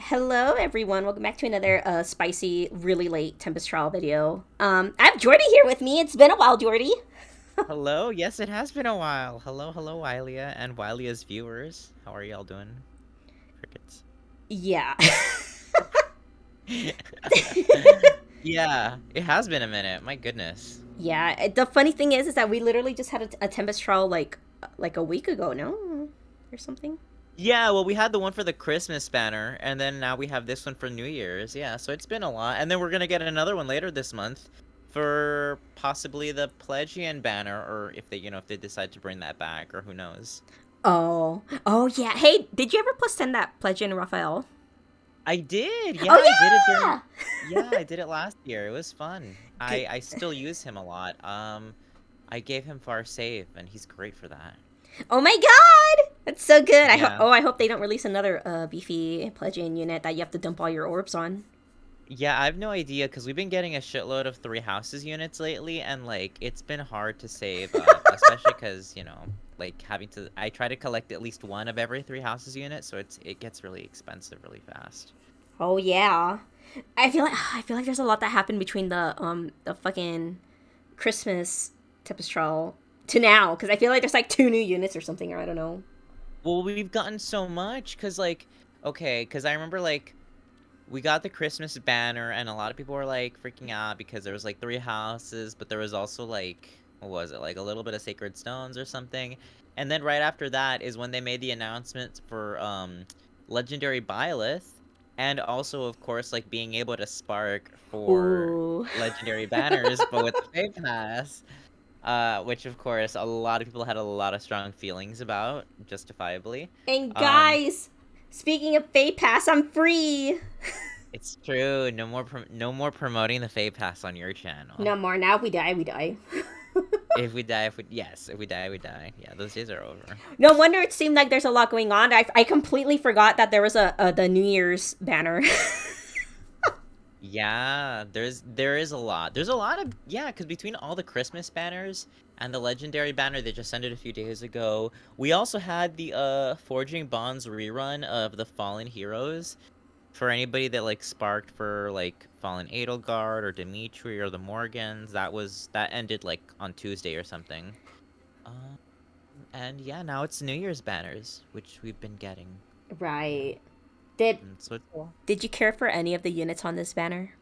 Hello, everyone. Welcome back to another spicy, really late Tempest Trial video. I have Jordy here with me. It's been a while, Jordy. Hello, yes, it has been a while. Hello, Wylia and Wylia's viewers. How are y'all doing? Crickets. Yeah. Yeah, it has been a minute. My goodness. Yeah. The funny thing is that we literally just had a Tempest Trial like a week ago, no? Or something. Yeah, well, we had the one for the Christmas banner, and then now we have this one for New Year's. Yeah, so it's been a lot. And then we're gonna get another one later this month for possibly the Pelagian banner, or if they decide to bring that back, or who knows. Oh. Oh, yeah. Hey, did you ever send that pledge in, Raphael? I did. Yeah, Oh, I did it yeah! during Yeah, I did it last year. It was fun. Good. I still use him a lot. I gave him Far Save and he's great for that. Oh my god! That's so good. Yeah. I hope they don't release another beefy pledging unit that you have to dump all your orbs on. Yeah, I have no idea because we've been getting a shitload of Three Houses units lately and like it's been hard to save up, especially because, like having to I try to collect at least one of every Three Houses unit, so it gets really expensive really fast. Oh yeah. I feel like there's a lot that happened between the fucking Christmas Tempestral to now because I feel like there's like two new units or something, or I don't know. Well, we've gotten so much because like okay, because I remember like we got the Christmas banner, and a lot of people were like freaking out because there was like three houses, but there was also like what was it, like a little bit of sacred stones or something. And then right after that is when they made the announcement for legendary Byleth, and also of course like being able to spark for Ooh. legendary banners, but with the Fave Pass, which of course a lot of people had a lot of strong feelings about, justifiably. And Um, guys, speaking of Fay Pass, I'm free. It's true. No more promoting the Fave Pass on your channel. No more. Now if we die, we die. If we die, we die. Yeah, those days are over. No wonder it seemed like there's a lot going on. I completely forgot that there was a the New Year's banner. Yeah, there is a lot. There's a lot of because between all the Christmas banners and the legendary banner they just ended a few days ago, we also had the Forging Bonds rerun of the Fallen Heroes. For anybody that like sparked for like Fallen Edelgard or Dimitri or the Morgans, that ended like on Tuesday or something. Um, and yeah, now it's New Year's banners, which we've been getting. Yeah, Right. Did so it's cool. did you care for any of the units on this banner?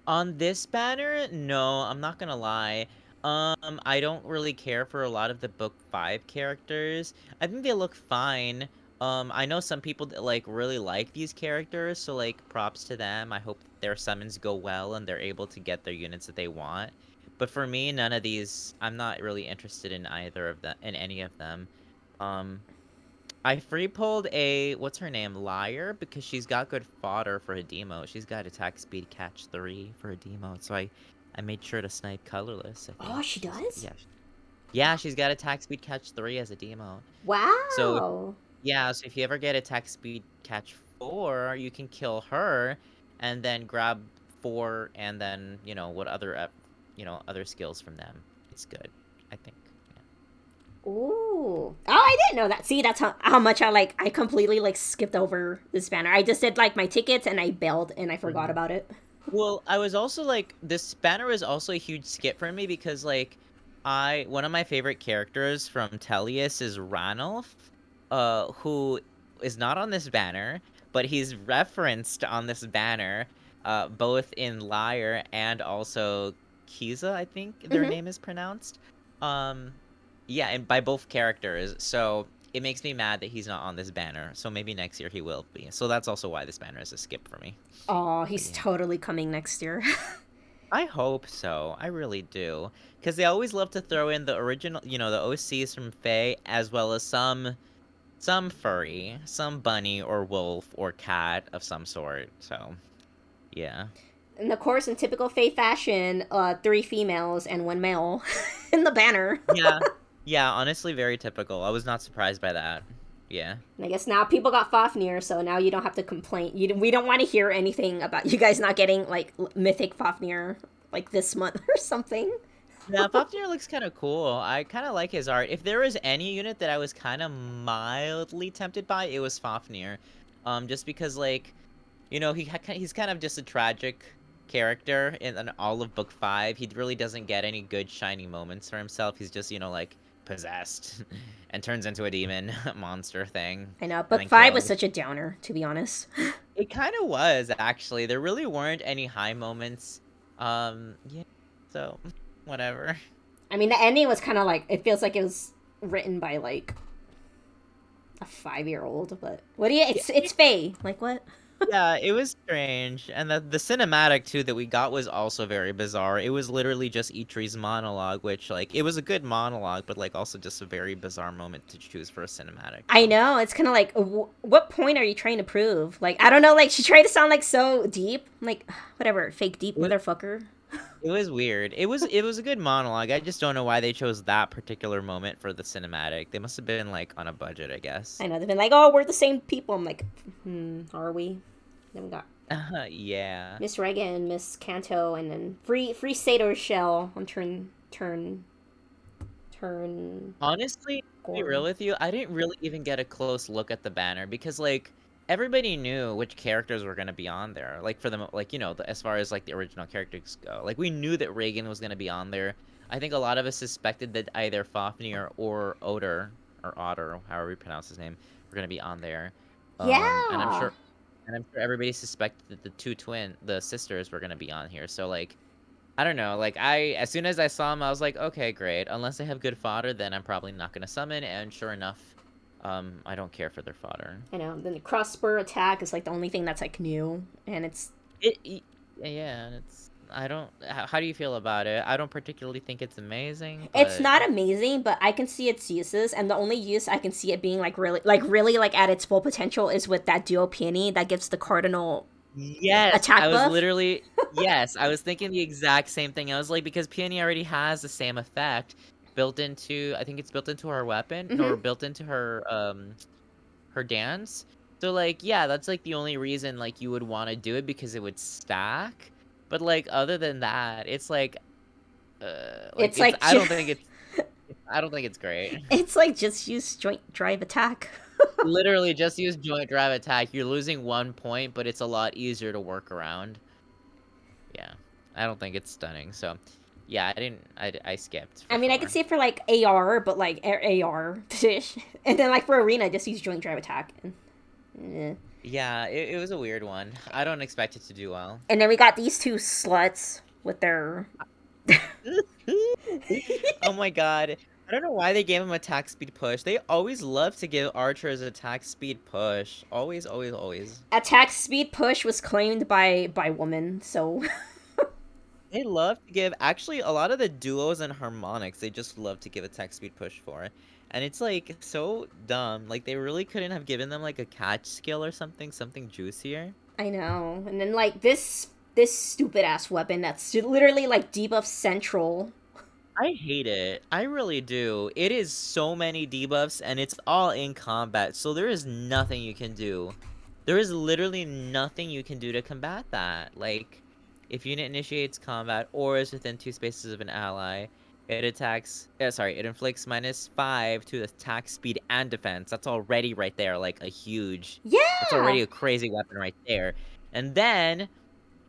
On this banner, no, I'm not gonna lie. I don't really care for a lot of the book 5 characters. I think they look fine. I know some people that like really like these characters, so like props to them. I hope their summons go well and they're able to get their units that they want. But for me, none of these, I'm not really interested in either of them, in any of them. Um, I free pulled a what's her name, Liar, because she's got good fodder for a demo. She's got attack speed catch 3 for a demo, so I made sure to snipe colorless. I Oh, think she she's does? yeah, she's got attack speed catch 3 as a demo. So Wow. yeah, so if you ever get attack speed catch 4, you can kill her and then grab 4 and then what other other skills from them. It's good, I think. Ooh. Oh, I didn't know that. See, that's how much I completely like skipped over this banner. I just did like my tickets and I bailed and I forgot Yeah. about it. Well, I was also like this banner is also a huge skip for me because like I one of my favorite characters from Tellius is Ranulf, who is not on this banner, but he's referenced on this banner, both in Lyre and also Kiza, I think their Hmm. name is pronounced. Um, yeah, and by both characters. So it makes me mad that he's not on this banner. So maybe next year he will be. So that's also why this banner is a skip for me. Oh, But he's yeah. totally coming next year. I hope so. I really do. Because they always love to throw in the original, the OCs from Fae, as well as some furry, some bunny or wolf or cat of some sort. So, yeah. And of course, in typical Fae fashion, three females and one male in the banner. Yeah. Yeah, honestly, very typical. I was not surprised by that. Yeah. And I guess now people got Fafnir, so now you don't have to complain. We don't want to hear anything about you guys not getting like mythic Fafnir like this month or something. Yeah, Fafnir looks kind of cool. I kind of like his art. If there was any unit that I was kind of mildly tempted by, it was Fafnir. Just because, like, He's kind of just a tragic character in all of book 5. He really doesn't get any good shining moments for himself. He's just, like, possessed and turns into a demon monster thing I know. and Book then 5 was killed. such a downer, to be honest. It kind of was, actually. There really weren't any high moments. Yeah, so whatever. I mean, the ending was kind of like, it feels like it was written by like a 5-year-old, but what do you? It's Faye. Like what? Yeah, it was strange. And the cinematic too that we got was also very bizarre. It was literally just Itri's monologue, which like it was a good monologue, but like also just a very bizarre moment to choose for a cinematic. I So know. It's kind of like, what point are you trying to prove? Like, I don't know. Like, she tried to sound like so deep. I'm like, whatever, fake deep it, motherfucker. it was weird. It was a good monologue. I just don't know why they chose that particular moment for the cinematic. They must have been like on a budget, I guess. I know they've been like, oh, we're the same people. I'm like, are we? Then we got Yeah. Miss Reagan, Miss Kanto, and then Free Sator Shell on turn Honestly, to be real four. with you, I didn't really even get a close look at the banner because like everybody knew which characters were gonna be on there. Like for them, like as far as like the original characters go, like we knew that Reagan was gonna be on there. I think a lot of us suspected that either Fafnir or Otter, however you pronounce his name, were gonna be on there. And I'm Yeah. sure, everybody suspected that the sisters, were gonna be on here. So like I don't know. Like as soon as I saw him, I was like, okay, great. Unless they have good fodder, then I'm probably not gonna summon. And sure enough, I don't care for their fodder. I know. Then the cross spur attack is like the only thing that's like new, and it's Yeah, it's. I don't. How do you feel about it? I don't particularly think it's amazing, it's but not amazing, but I can see its uses, and the only use I can see it being like really like at its full potential is with that duo peony that gives the cardinal yes, attack buff. I was thinking the exact same thing. I was like, because Peony already has the same effect built into. I think it's built into her weapon or Mm-hmm. built into her dance. So like yeah, that's like the only reason like you would want to do it because it would stack. But like other than that, it's like It's like I don't think it's great. it's like just use joint drive attack. Literally just use joint drive attack. You're losing 1 point, but it's a lot easier to work around. Yeah. I don't think it's stunning. So yeah, I skipped I for mean, I could sure. see it for like AR, but like AR, and then like for arena, just use joint drive attack. Eh. Yeah, it was a weird one. I don't expect it to do well. And then we got these two sluts with their. Oh my god. I don't know why they gave him attack speed push. They always love to give archers attack speed push. Always, always, always. Attack speed push was claimed by woman, so They love to give actually a lot of the duos and harmonics, they just love to give attack speed push for. And it's like so dumb. Like they really couldn't have given them like a catch skill or something juicier. I know. And then like this stupid ass weapon that's literally like debuff central. I hate it. I really do. It is so many debuffs and it's all in combat, so there is nothing you can do. There is literally nothing you can do to combat that. Like, if unit initiates combat or is within 2 spaces of an ally, it inflicts -5 to attack speed and defense. That's already right there, like that's Yeah. already a crazy weapon right there. And then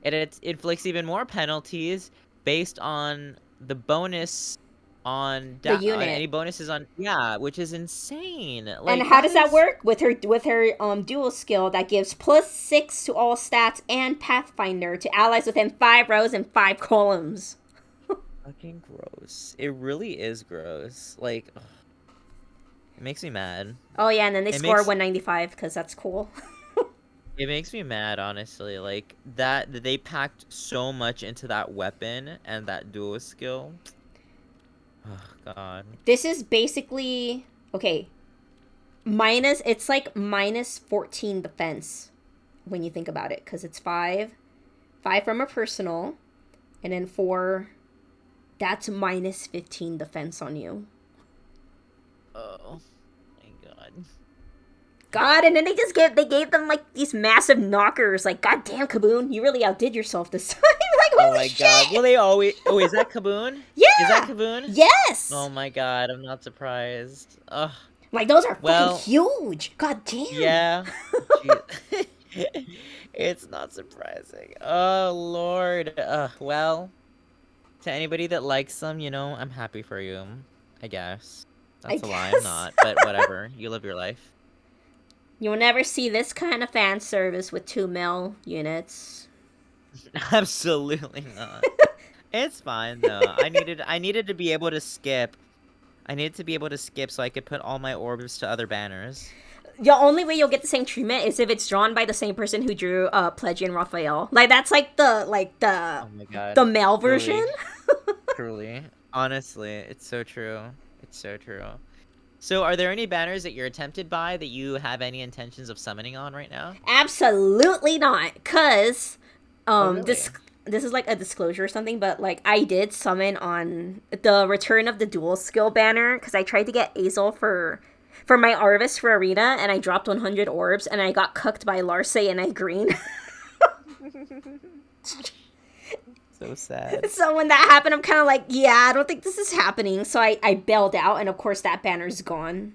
it inflicts even more penalties based on the bonus The on unit. any bonuses on, yeah, which is insane. And Like how that does that is work with her dual skill that gives +6 to all stats and Pathfinder to allies within 5 rows and 5 columns? fucking gross. It really is gross. Like ugh, it makes me mad. Oh yeah, and then they It score makes 195 because that's cool. it makes me mad, honestly. Like that they packed so much into that weapon and that dual skill. Oh god. This is basically okay. It's like -14 defense when you think about it because it's 5 from a personal, and then 4 that's -15 defense on you. Oh my god. God, and then they gave them like these massive knockers. Like, God damn, Kaboon, you really outdid yourself this time. Like, Oh holy my god. Well, shit! they always. Oh, is that Kaboon? Is that Yeah, Kaboon? Oh yes. my god, I'm not surprised. Ugh. Like those are fucking Well, huge. God damn. yeah. Gee. It's not surprising. Oh Lord. Well, to anybody that likes them, I'm happy for you. I guess. I That's a lie. I'm guess. not, but whatever. You live your life. You'll never see this kind of fan service with 2 mil units. Absolutely not. It's fine though. I needed to be able to skip. I needed to be able to skip so I could put all my orbs to other banners. The only way you'll get the same treatment is if it's drawn by the same person who drew Pledgy and Raphael. Like that's like Oh my god. the male version. Truly. Truly. Honestly, it's so true. It's so true. So are there any banners that you're tempted by that you have any intentions of summoning on right now? Absolutely not, cause Oh this really? this is like a disclosure or something, but like I did summon on the Return of the Dual Skill banner because I tried to get Azel for my Arvis for Arena, and I dropped 100 orbs, and I got cucked by Larce and I green. So sad. So when that happened, I'm kind of like, yeah, I don't think this is happening. So I bailed out, and of course that banner's gone.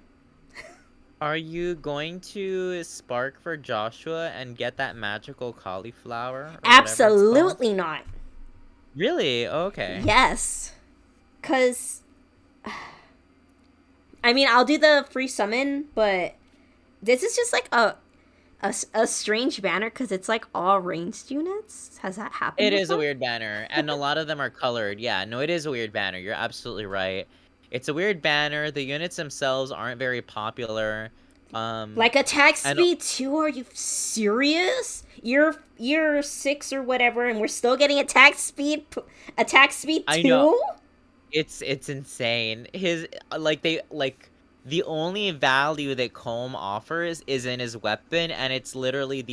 Are you going to spark for Joshua and get that magical cauliflower or whatever it's called? Absolutely not. Really? Oh, okay. Yes, cause I mean I'll do the free summon, but this is just like a strange banner because it's like all ranged units. Has that happened It is a before? weird banner, and a lot of them are colored. Yeah, no, it is a weird banner. You're absolutely right. It's a weird banner. The units themselves aren't very popular. Like attack And speed 2? Are you serious? You're 6 or whatever, and we're still getting attack speed I know 2? it's insane. His the only value that Colm offers is in his weapon, and it's literally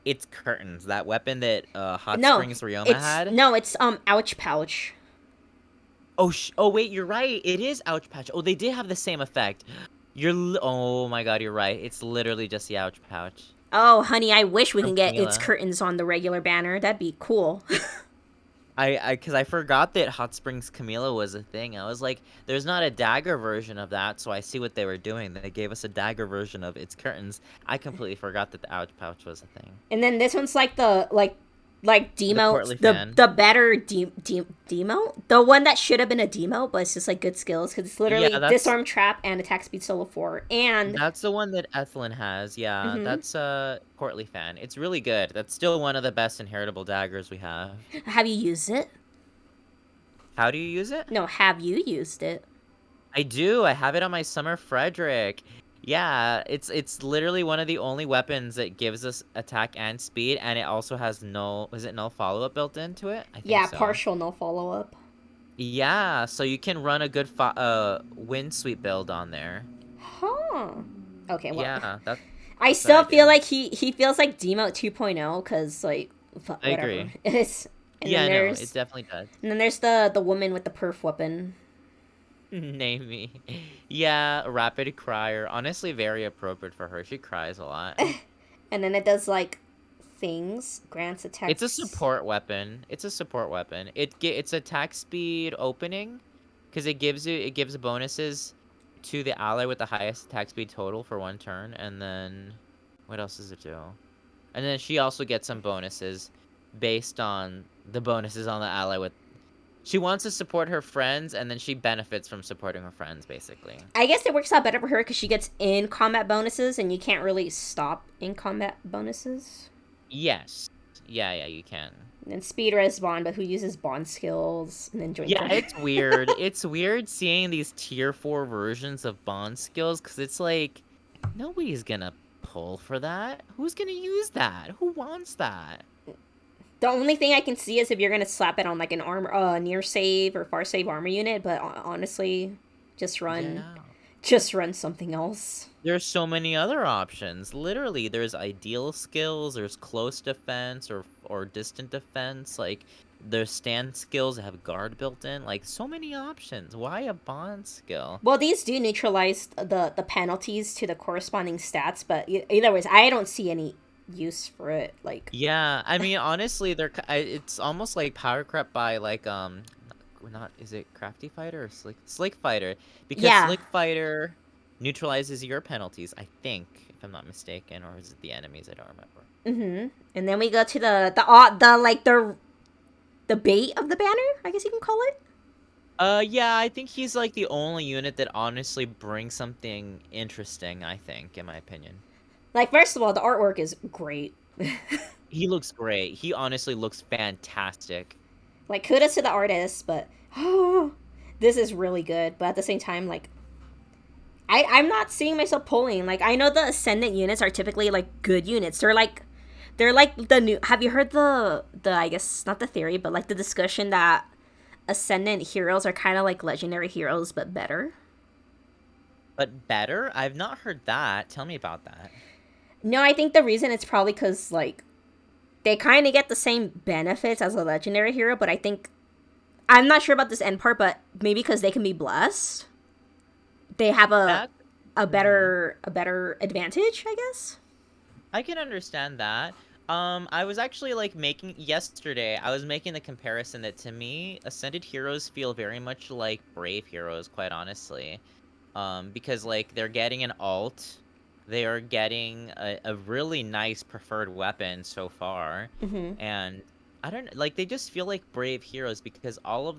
it's curtains. That weapon that Hot No, Springs Ryoma it's had. no, it's ouch pouch. Oh wait, you're right. It is Ouch Pouch. Oh, they did have the same effect. Oh my god, you're right. It's literally just the Ouch Pouch Oh, honey, I wish we from can get its Camila. curtains on the regular banner. That'd be cool. Because I forgot that Hot Springs Camila was a thing. I was like, there's not a dagger version of that, so I see what they were doing. They gave us a dagger version of its curtains. I completely forgot that the Ouch Pouch was a thing. And then this one's like the like The demo, portly the fan. the better demo, the one that should have been a demo, but it's just like good skills because it's Yeah, literally that's disarm trap and attack speed solo 4 and that's the one that Ethlyn has. Yeah, mhm. that's a portly fan. It's really good. That's still one of the best inheritable daggers we have. Have you used it? How do you use it? No, have you used it? I do. I have it on my Summer Frederick. Yeah, it's literally one of the only weapons that gives us attack and speed, and it also has no follow-up built into it? I think Yeah, so. partial no follow up. Yeah, so you can run a good wind sweep build on there. Huh. Okay, well, Yeah, that's I what I still feel do. like he feels like Demote 2.0 because like I whatever. agree. It's Yeah, no, it definitely does. and then there's the woman with the perf weapon. Name me. Yeah, Rapid Crier. Honestly, very appropriate for her. She cries a lot. And then it does like things, grants It's a attacks. support weapon. It's a support weapon. It's attack speed opening, because it gives bonuses to the ally with the highest attack speed total for one turn, and then what else does it do? And then she also gets some bonuses based on the bonuses on the ally with. She wants to support her friends, and then she benefits from supporting her friends, basically. I guess it works out better for her because she gets in combat bonuses, and you can't really stop in combat bonuses. Yes. Yeah, you can. And then speed res bond, but who uses bond skills and then join Yeah, the it's weird. It's weird seeing these tier 4 versions of bond skills, because it's like, nobody's gonna pull for that. Who's gonna use that? Who wants that? The only thing I can see is if you're gonna slap it on like an armor, near save or far save armor unit. But honestly, just run, Yeah. just run something else. There's so many other options. Literally, there's ideal skills, there's close defense or distant defense, like there's stand skills that have guard built in, like so many options. Why a bond skill? Well, these do neutralize the penalties to the corresponding stats, but either ways, I don't see any use for it. Like, Yeah, I mean, honestly, it's almost like power creep by like not is it crafty fighter or slick fighter, because yeah, slick fighter neutralizes your penalties, I think, if I'm not mistaken, or is it the enemies? I don't remember. Mm-hmm. And then we go to the bait of the banner, I guess you can call it. Yeah, I think he's like the only unit that honestly brings something interesting, I think, in my opinion. Like, first of all, the artwork is great. He looks great. He honestly looks fantastic. Like, kudos to the artist, but oh, this is really good. But at the same time, like, I'm not seeing myself pulling. Like, I know the ascendant units are typically like good units. They're like the new. Have you heard the I guess not the theory, but like the discussion that ascendant heroes are kind of like legendary heroes but better. But better? I've not heard that. Tell me about that. No, I think the reason it's probably because like they kind of get the same benefits as a legendary hero, but I think I'm not sure about this end part, but maybe because they can be blessed, they have That a better advantage, I guess. I can understand that. I was actually like making yesterday, I was making the comparison that to me, Ascended heroes feel very much like Brave heroes, quite honestly. Because like they're getting an alt, they are getting a really nice preferred weapon so far, Mm-hmm. and I don't like they just feel like Brave heroes because all of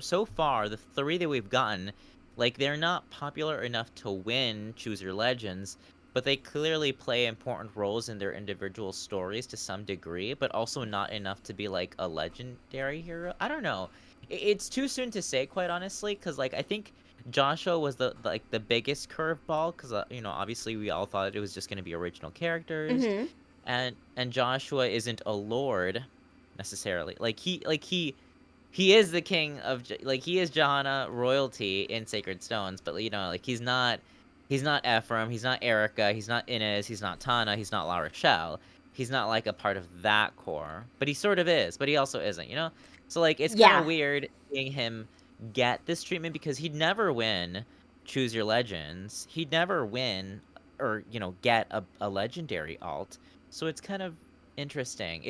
so far the three that we've gotten, like they're not popular enough to win Choose Your Legends, but they clearly play important roles in their individual stories to some degree, but also not enough to be like a legendary hero. I don't know. It's too soon to say, quite honestly, because like I think Joshua was like the biggest curveball because obviously we all thought it was just going to be original characters, Mm-hmm. and Joshua isn't a lord necessarily. He is the king of like he is Johanna royalty in Sacred Stones, but like he's not Ephraim, he's not Erica, he's not Inez, he's not Tana, he's not La Rochelle. He's not like a part of that core, but he sort of is, but he also isn't. So like it's kind Yeah, of weird seeing him get this treatment because he'd never win Choose Your Legends. He'd never win or get a legendary alt. So it's kind of interesting.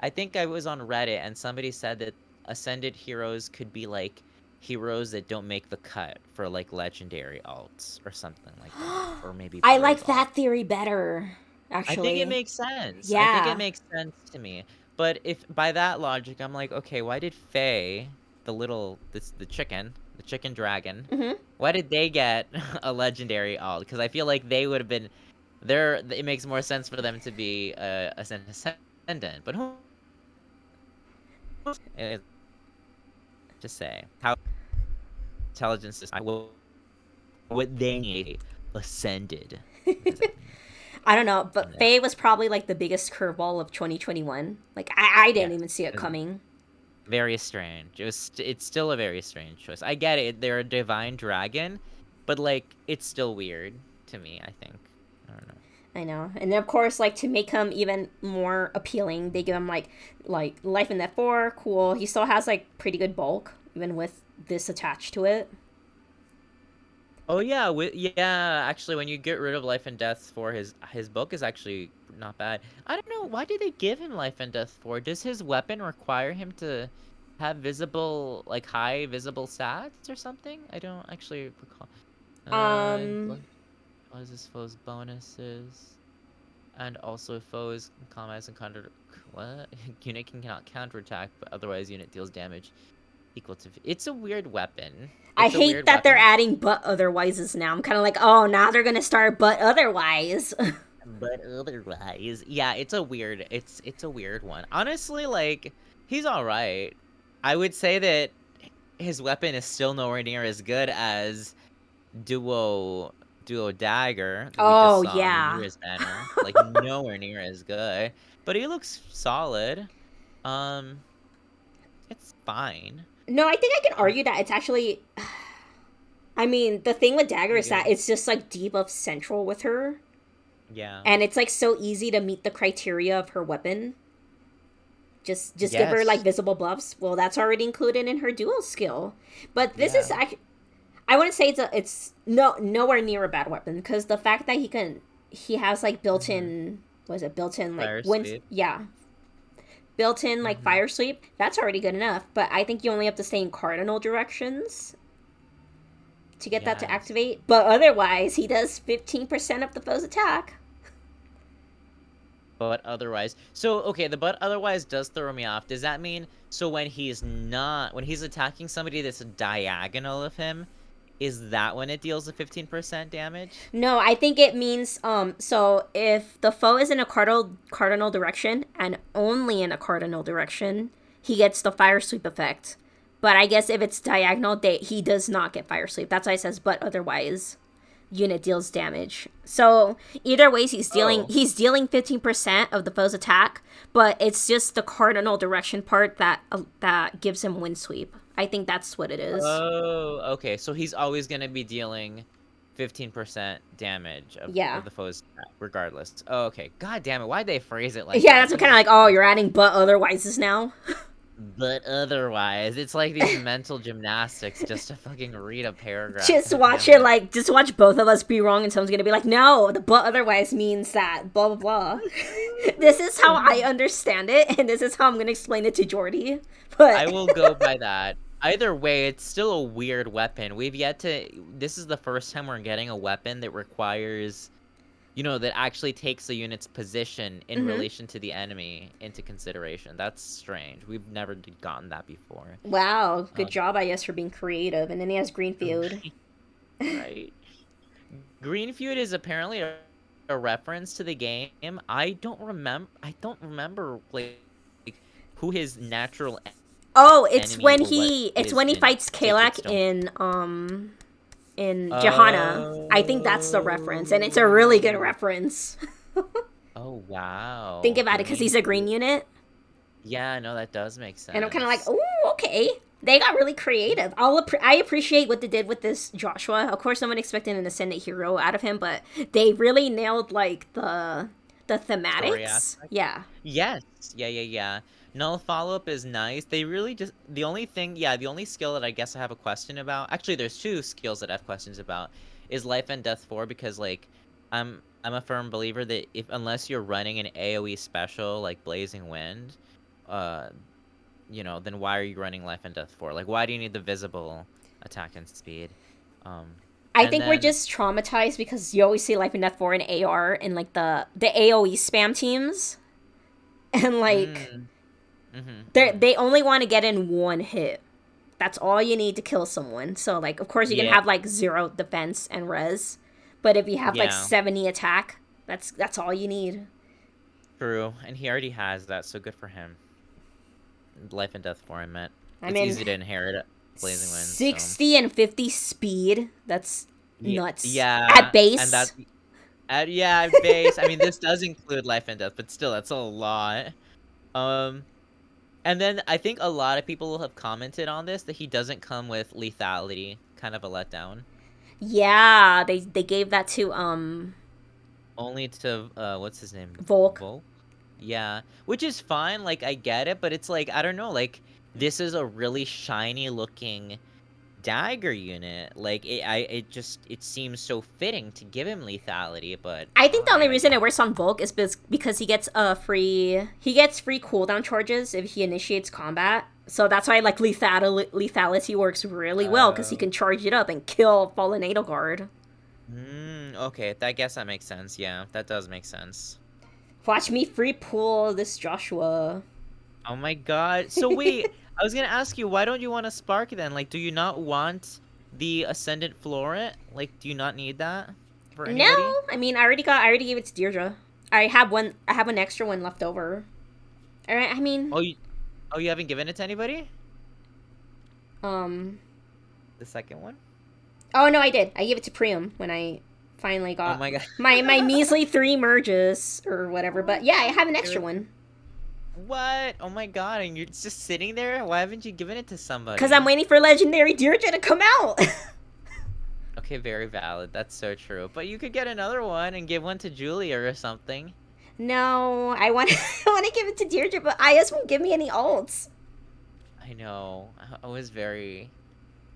I think I was on Reddit and somebody said that ascended heroes could be like heroes that don't make the cut for like legendary alts or something like that, or maybe I brave like alt. that theory better. I think it Actually, makes sense. I think it yeah. makes sense to me. But if by that logic, I'm like, okay, why did Faye, the chicken dragon, Mm-hmm. why did they get a legendary alt? Because I feel like they would have been there. It makes more sense for them to be a ascendant. But who? Just say how intelligence is. What they need ascended. What does that mean? I don't know, but Yeah. Faye was probably like the biggest curveball of 2021. Like I didn't Yes. even see it It was coming. very strange. It's still a very strange choice. I get it. They're a divine dragon, but like it's still weird to me, I think. I don't know. I know. And then of course, like to make him even more appealing, they give him like life in that four. Cool. He still has like pretty good bulk, even with this attached to it. Oh yeah, yeah, actually when you get rid of life and death for his book is actually not bad. I don't know, why did they give him life and death for? Does his weapon require him to have visible like high visible stats or something? I don't actually recall. Um, What is his foe's bonuses? And also foes combats and counter what? Unit cannot counterattack, but otherwise unit deals damage equal to it's a weird weapon. I It's a hate weird that they're weapon. adding but otherwises now. I'm kind of like, oh, now they're gonna start but otherwise. But otherwise, yeah, it's a weird one. Honestly, like he's all right. I would say that his weapon is still nowhere near as good as duo duo dagger that we just Oh saw on the yeah. newest banner. Like nowhere near as good, but he looks solid. Um, it's fine. No, I think I can Um, argue that it's actually. I mean, the thing with Dagger pretty is that good. it's just like debuff central with her, Yeah. and it's like so easy to meet the criteria of her weapon. Just give her like Yes. visible buffs. Well, that's already included in her dual skill. But this is Yeah. actually, I wouldn't say it's no nowhere near a bad weapon because the fact that he has like Hmm. built-in was it built-in like Fire wind sweep. yeah built-in like Hmm. fire sweep, that's already good enough. But I think you only have to stay in cardinal directions. to get that to Yes. activate. But otherwise, he does 15% of the foe's attack. But otherwise, so okay, the but otherwise does throw me off. Does that mean so when he's attacking somebody that's diagonal of him, is that when it deals the 15% damage? No, I think it means so if the foe is in a cardinal direction and only in a cardinal direction, he gets the fire sweep effect. But I guess if it's diagonal, he does not get fire sweep. That's why it says but otherwise unit deals damage. So either ways Oh. he's dealing 15% of the foe's attack, but it's just the cardinal direction part that gives him wind sweep. I think that's what it is. Oh, okay. So he's always gonna be dealing 15% damage Yeah. of the foe's attack, regardless. Oh, okay. God damn it. Why'd they phrase it like Yeah, that? that's what kind of like, oh, you're adding but otherwises now. But otherwise, it's like these mental gymnastics just to fucking read a paragraph. Just God watch damn it, like, just watch both of us be wrong, and someone's gonna be like, no, the but otherwise means that, blah, blah, blah. This is how I understand it, and this is how I'm gonna explain it to Jordy. But I will go by that. Either way, it's still a weird weapon. We've yet to. This is the first time we're getting a weapon that requires, that actually takes the unit's position in relation to the enemy into consideration. That's strange. We've never gotten that before. wow, good job, I guess, for being creative. And then he has Greenfield. Right. Greenfield is apparently a reference to the game. I don't remember like who his natural Oh, it's enemy when or what he it it's is when he in fights Sacred Kalak Stone. in Johanna. I think that's the reference, and it's a really good reference. Oh wow. Think about it, because he's a green unit. Yeah, no, that does make sense. And I'm kind of like, oh, okay. They got really creative. I appreciate what they did with this Joshua. Of course, someone expected an ascendant hero out of him, but they really nailed like the Story thematics. aspect. Yeah. Yes. Yeah. Null follow-up is nice. They really just the only skill that I guess I have a question about. Actually, there's two skills that I have questions about. Is Life and Death 4 because like I'm a firm believer that if unless you're running an AoE special like Blazing Wind, uh then why are you running Life and Death 4? Like, why do you need the visible attack and speed? Um, I and think we're then, just traumatized because you always see Life and Death 4 and AR in like the AoE spam teams. And like they only want to get in one hit. That's all you need to kill someone. So like of course you can yeah, have like 0 defense and res, but if you have like yeah, 70 attack, that's all you need. true. And he already has that, so good for him. Life and Death 4, I meant. I It's mean, easy to inherit Blazing Wind, so. 60 and 50 speed. That's nuts. Yeah, At and base. that's at base. I mean, this does include Life and Death, but still, that's a lot. Um, and then I think a lot of people have commented on this that he doesn't come with lethality, kind of a letdown. Yeah, they gave that to Only to what's his name? Volk. Volk? Yeah, which is fine, like I get it, but it's like I don't know, like this is a really shiny looking dagger unit. Like it seems so fitting to give him lethality, but I think the only fine, I reason guess. it works on Volk is because he gets free cooldown charges if he initiates combat. So that's why like lethality works really well, because he can charge it up and kill Fallen Edelgard. Okay, I guess that makes sense. Yeah, that does make sense. Watch me free pull this Joshua. Oh my god. So wait, I was gonna ask you, why don't you want a spark then? Like, do you not want the Ascendant Floret? Like, do you not need that for anybody? No, I mean I already gave it to Deirdre. I have an extra one left over. All right, I mean, You haven't given it to anybody? um, The second one? oh no, I did. I gave it to Priam when I finally Oh got my god. my measly 3 merges or whatever. But yeah, I have an extra one. What? Oh my god, and you're just sitting there? Why haven't you given it to somebody? Because I'm waiting for Legendary Deirdre to come out. Okay, very valid. That's so true. But you could get another one and give one to Julia or something. No, I want I want to give it to Deirdre, but Ayas won't give me any alts. I know.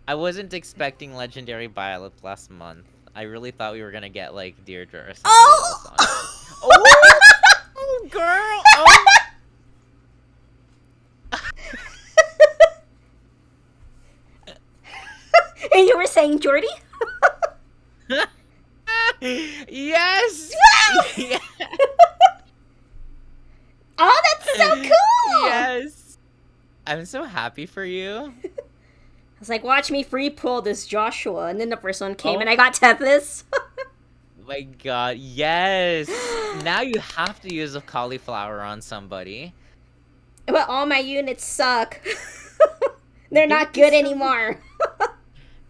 I wasn't expecting Legendary Violet last month. I really thought we were gonna get, like, Deirdre or something else on it. Oh! Oh, girl! Oh! And you were saying Jordy? Yes! Yeah. Oh, that's so cool! I Yes! I'm so happy for you. was like, watch me free pull this Joshua, and then the first one came, and Oh I got Tethys. my god, yes! Now you have to use a cauliflower on somebody. But all my units suck. They're Give not it to good somebody. anymore.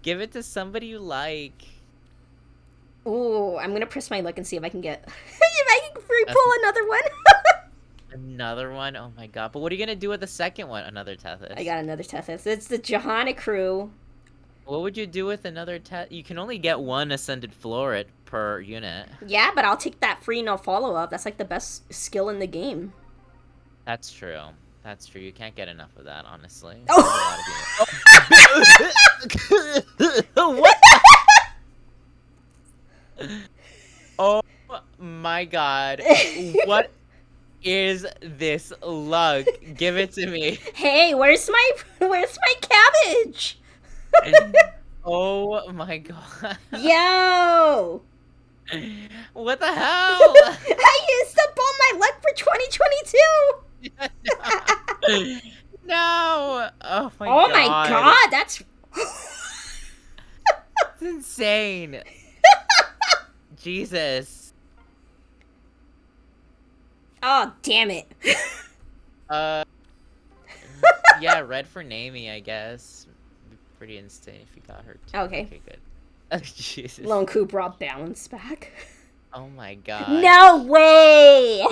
Give it to somebody you like. Ooh, I'm gonna press my luck and see if I can get if I can free Uh, pull another one. Another one? Oh my god. But what are you gonna do with the second one? Another I Tethys. got another Tethys. It's the Johanna crew. What would you do with another You can only get one Ascended Floret per unit. Yeah, but I'll take that free no follow up. That's like the best skill in the game. That's true. That's true. You can't get enough of that, honestly. Oh, What? Oh my god. What is this lug? Give it to me. hey, where's my cabbage? Oh my god. Yo, What the hell? I used up all my luck for 2022. No. Oh my Oh god. my god, that's It's insane. Jesus. oh damn it. Uh, yeah, red for Namie, I guess. Be pretty insane if you got her too. Okay. Okay, good. Oh, Jesus. Lone Coup brought balance back. Oh my god. No way.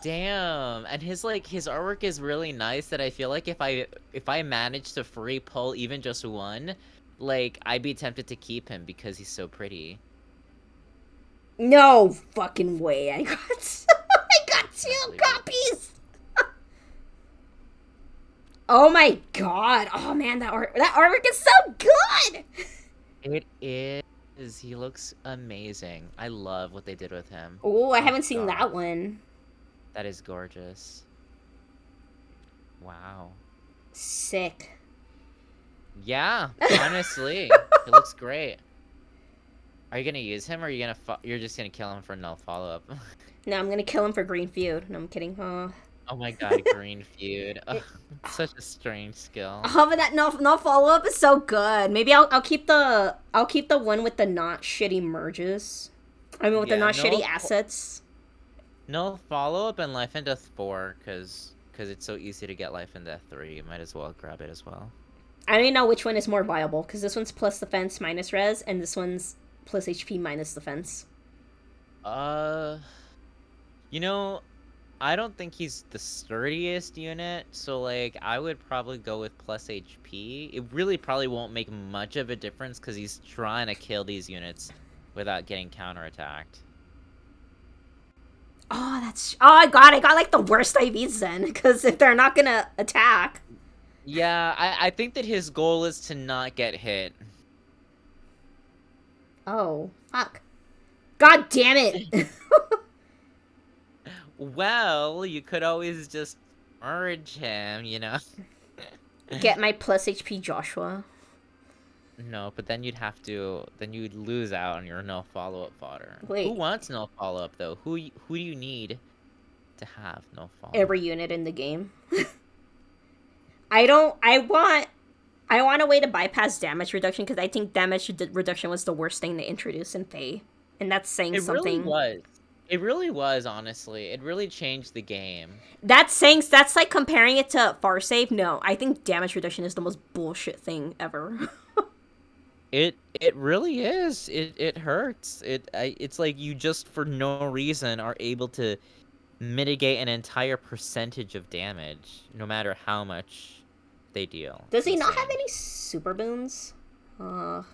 Damn. And his artwork is really nice that I feel like if I manage to free pull even just one, like I'd be tempted to keep him because he's so pretty. No fucking way. I got I got two Exactly. copies. Oh my god. Oh man, that artwork is so good. It is. He looks amazing. I love what they did with him. Oh, I Oh, haven't seen God. that one. That is gorgeous. Wow. Sick. Yeah, honestly, it looks great. Are you gonna use him, or are you gonna you're just gonna kill him for no follow-up? No, I'm gonna kill him for green feud. No, I'm kidding. Oh my god, green feud. Ugh, such a strange skill. Oh, but that no follow up is so good. Maybe I'll keep the one with the not shitty merges. I mean, with the Yeah, not no shitty assets. No follow-up and Life and Death 4, cause it's so easy to get Life and Death 3. You might as well grab it as well. I don't even know which one is more viable because this one's plus defense minus res, and this one's plus HP minus defense. You know, I don't think he's the sturdiest unit, so like I would probably go with plus HP. It really probably won't make much of a difference because he's trying to kill these units without getting counterattacked. Oh god, I got like the worst IVs then because if they're not gonna attack. Yeah, I think that his goal is to not get hit. Oh fuck! God damn it! Well, you could always just merge him, you know? Get my plus HP Joshua. No, but then then you'd lose out on your no follow-up fodder. Wait. Who wants no follow-up, though? Who do you need to have no follow-up? Every unit in the game. I want a way to bypass damage reduction because I think damage reduction was the worst thing to introduce in Fae. And that's saying something. Really was. It really was, honestly. It really changed the game. That's like comparing it to Farsave. No, I think damage reduction is the most bullshit thing ever. It really is. It hurts. It's like you just for no reason are able to mitigate an entire percentage of damage, no matter how much they deal. Does he It's not insane. have any super boons? Oh,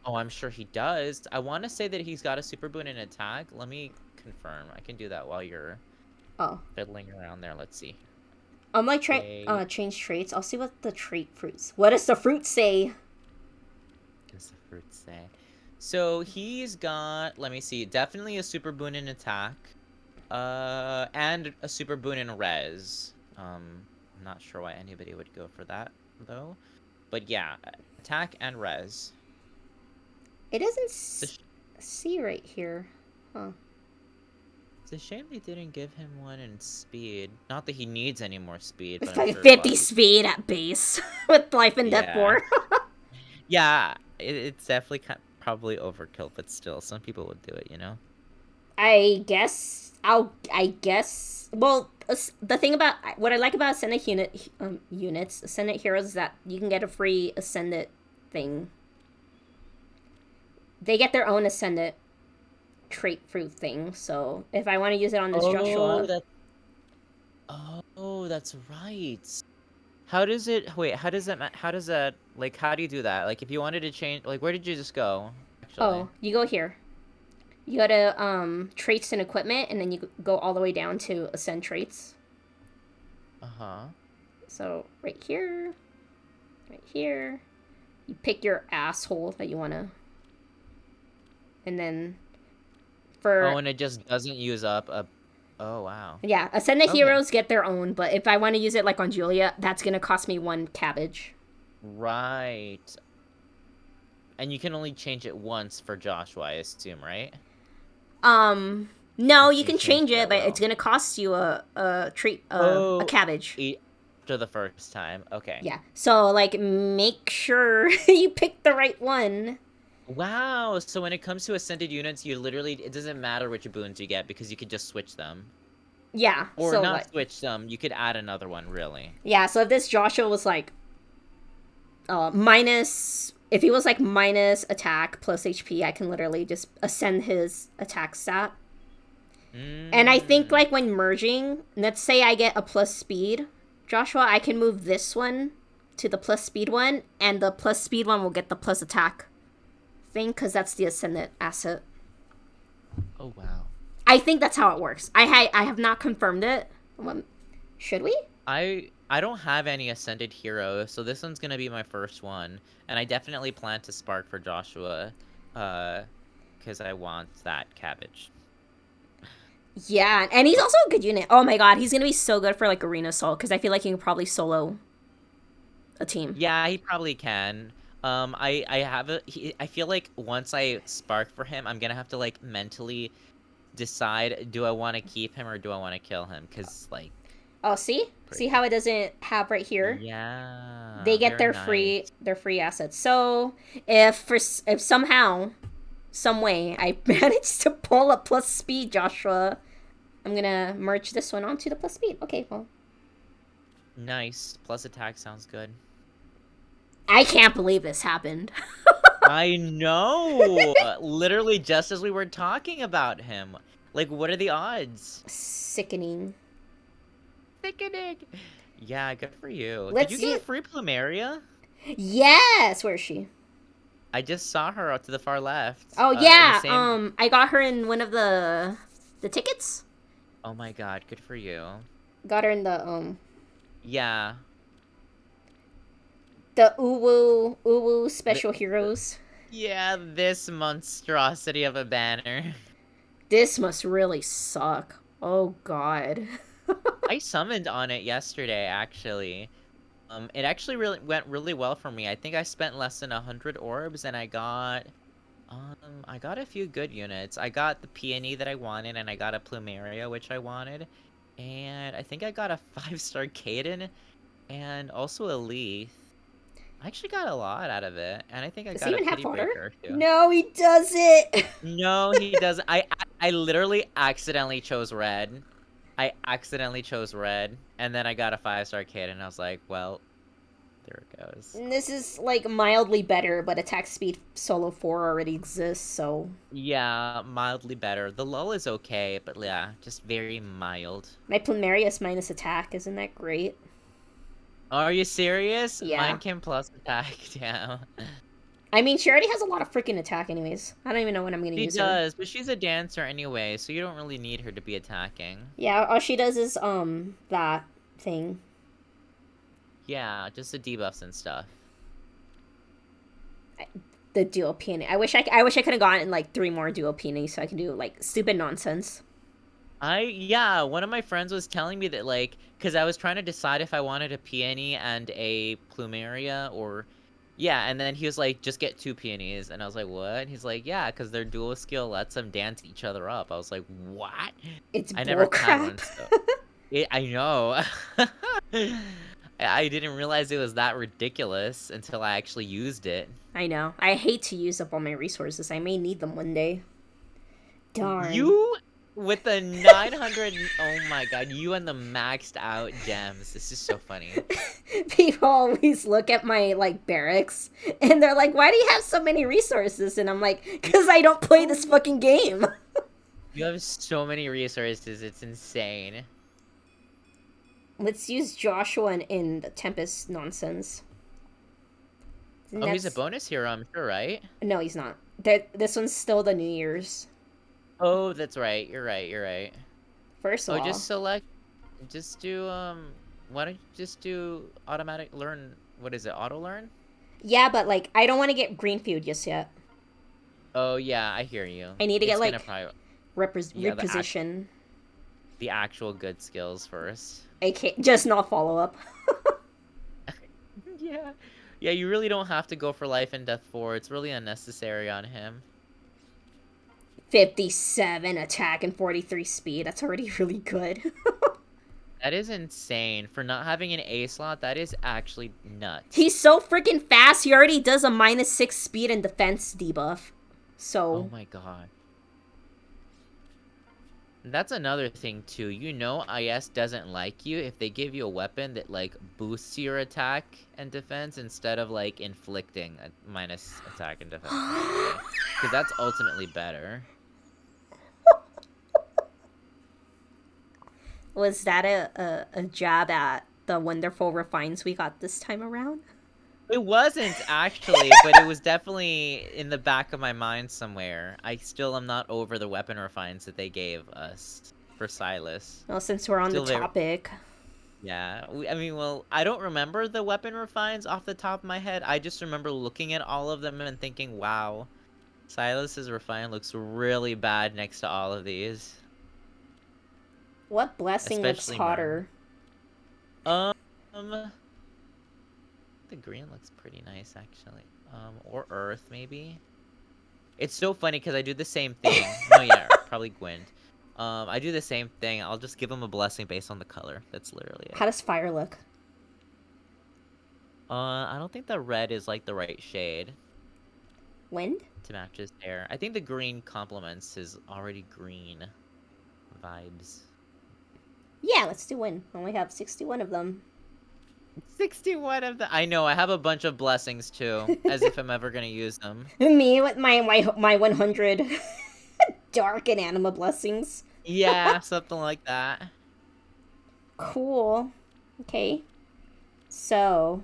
I'm sure he does. I want to say that he's got a super boon in attack. Let me confirm. I can do that while you're fiddling around there. Let's see. I'm like change traits. I'll see what the trait fruits. What does the fruit say? What does the fruit say? So he's got, let me see, definitely a super boon in attack, and a super boon in res. I'm not sure why anybody would go for that though, but yeah, attack and res. It doesn't. See right here. Huh. It's a shame they didn't give him one in speed. Not that he needs any more speed, It's but I'm like sure a lot 50 of people. speed at base with Life and Death Yeah. 4. Yeah, it's definitely probably overkill, but still, some people would do it, you know? I guess I guess. Well, the thing about what I like about Ascendant units, Ascendant heroes, is that you can get a free Ascendant thing. They get their own Ascendant trait fruit thing. So if I want to use it on this Oh, Joshua, that. Oh, that's right. How does it? Wait, how does that? How does that? Like, how do you do that? Like, if you wanted to change, like, where did you just go? Actually. oh, you go here. You go to traits and equipment, and then you go all the way down to ascend traits. Uh-huh. So right here, you pick your asshole that you wanna, and then Oh, for and it just doesn't use up a. Oh, wow. yeah, ascendant Okay. heroes get their own, but if I want to use it like on Julia, that's gonna cost me one cabbage. Right. And you can only change it once for Joshua, I assume, right? No, If you you can change change it it, at but it's will. gonna cost you a treat a Oh, cabbage. after the first time. Okay. Yeah. So like make sure you pick the right one. Wow. So when it comes to ascended units, you literally it doesn't matter which boons you get because you could just switch them. Yeah. Or So not like switch them. You could add another one, really. yeah. So if this Joshua was like minus, if he was like minus attack plus HP, I can literally just ascend his attack stat. And I think Mm. like when merging, let's say I get a plus speed, Joshua, I can move this one to the plus speed one, and the plus speed one will get the plus attack thing because that's the ascendant asset. Oh wow. I think that's how it works. I have not confirmed it. Should we? I don't have any ascended heroes, so this one's gonna be my first one, and I definitely plan to spark for Joshua, uh, because I want that cabbage. Yeah, and he's also a good unit. Oh my god, he's gonna be so good for like arena assault because I feel like he can probably solo a team. Yeah, he probably can. I have I feel like once I spark for him, I'm gonna have to like mentally decide, do I want to keep him or do I want to kill him? Because like, Oh, see pretty. how it doesn't have right here. They Yeah, get very nice. their free assets. So if somehow, some way, I manage to pull a plus speed Joshua, I'm gonna merge this one onto the plus speed. Okay, well, Nice. Plus attack sounds good. I can't believe this happened. I know. Literally just as we were talking about him. Like, what are the odds? Sickening. Sickening. Yeah, good for you. Did you Let's get a use. free Plumeria? Yes, where is she? I just saw her out to the far left. Oh In the yeah. same. I got her in one of the tickets. Oh my god, good for you. Got her in Yeah. the Uwu special heroes. Yeah, this monstrosity of a banner. This must really suck. Oh god. I summoned on it yesterday, actually. It actually really went really well for me. I think I spent less than 100 orbs, and I got a few good units. I got the peony that I wanted, and I got a Plumeria, which I wanted. And I think I got a 5-star Caden, and also a Leaf. I actually got a lot out of it, and I think I Does he got a even have Pity fodder? Breaker, too. No, he doesn't. No, he doesn't. I literally accidentally chose red. I accidentally chose red, and then I got a 5-star Caden, and I was like, well, there it goes. This is like mildly better, but attack speed solo 4 already exists, so Yeah, mildly better. The lull is okay, but yeah, just very mild. my Plumerius minus attack, isn't that great? Are you serious? Mine Yeah. can plus attack, damn. I mean, she already has a lot of freaking attack anyways. I don't even know when I'm gonna She use her. does, but she's a dancer anyway, so you don't really need her to be attacking. Yeah, all she does is that thing. Yeah, just the debuffs and stuff. The dual peony. I wish I could have gotten like 3 more dual peonies so I can do like stupid nonsense. Yeah, one of my friends was telling me that, like, because I was trying to decide if I wanted a peony and a plumeria, or Yeah, and then he was like, just get 2 peonies. And I was like, what? And he's like, yeah, because their dual skill lets them dance each other up. I was like, what? It's I never had bullcrap. one, so. I know. I didn't realize it was that ridiculous until I actually used it. I know. I hate to use up all my resources. I may need them one day. Darn. You with the 900, oh my god, you and the maxed out gems. This is so funny. People always look at my like barracks and they're like, "Why do you have so many resources?" And I'm like, "Cause I don't play this fucking game." You have so many resources, it's insane. Let's use Joshua in the Tempest nonsense. Oh, he's a bonus hero, I'm sure, right? No, he's not. This one's still the New Year's. Oh, that's right. You're right. You're right. First of Oh, all, just do, why don't you just do automatic learn, what is it, auto learn? yeah, but like I don't want to get Greenfield just yet. Oh, yeah, I hear you. I need to get It's gonna like probably, yeah, reposition. the actual good skills first. I can't just not follow up. Yeah. Yeah, you really don't have to go for life and death 4. It's really unnecessary on him. 57 attack and 43 speed. That's already really good. That is insane. For not having an A slot, that is actually nuts. He's so freaking fast. He already does a -6 speed and defense debuff. So. Oh my god. That's another thing too. You know IS doesn't like you if they give you a weapon that like boosts your attack and defense instead of like inflicting a minus attack and defense. Because that's ultimately better. Was that a jab at the wonderful refines we got this time around? It wasn't actually, but it was definitely in the back of my mind somewhere. I still am not over the weapon refines that they gave us for Silas. Well, since we're on Still the topic. Yeah, I mean, well, I don't remember the weapon refines off the top of my head. I just remember looking at all of them and thinking, wow, Silas's refine looks really bad next to all of these. What blessing Especially looks hotter? The green looks pretty nice, actually. Or Earth, maybe? It's so funny because I do the same thing. No, yeah, probably Gwent. I do the same thing. I'll just give him a blessing based on the color. That's literally it. How does fire look? I don't think the red is like the right shade Wind? to match his hair. I think the green complements his already green vibes. Yeah, let's do wind. I only have 61 of them. 61 of the. I know. I have a bunch of blessings too, as if I'm ever gonna use them. Me with my 100 dark and anima blessings. Yeah, something like that. Cool. Okay. So.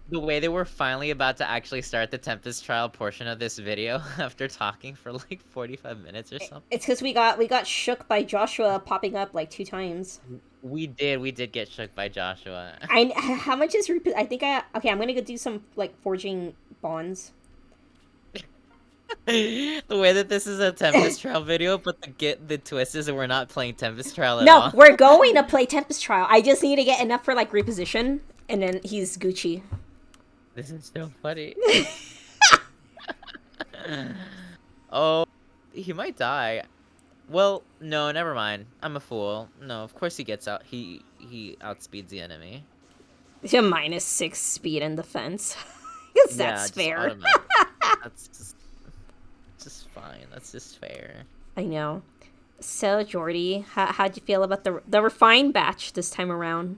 The way they were finally about to actually start the Tempest trial portion of this video after talking for like 45 minutes or something. It's because we got shook by Joshua popping up like 2 times. We did get shook by Joshua. How much is okay, I'm gonna go do some like forging bonds. The way that this is a Tempest trial video, but the twist is that we're not playing Tempest trial at all. No, we're going to play Tempest trial. I just need to get enough for like reposition, and then he's Gucci. This is so funny. Oh, he might die. Well, no, never mind. I'm a fool. No, of course he gets out. He outspeeds the enemy. He's a -6 speed and defense. That's fair. That's just fine. That's just fair. I know. So, Jordy, how'd you feel about the refined batch this time around?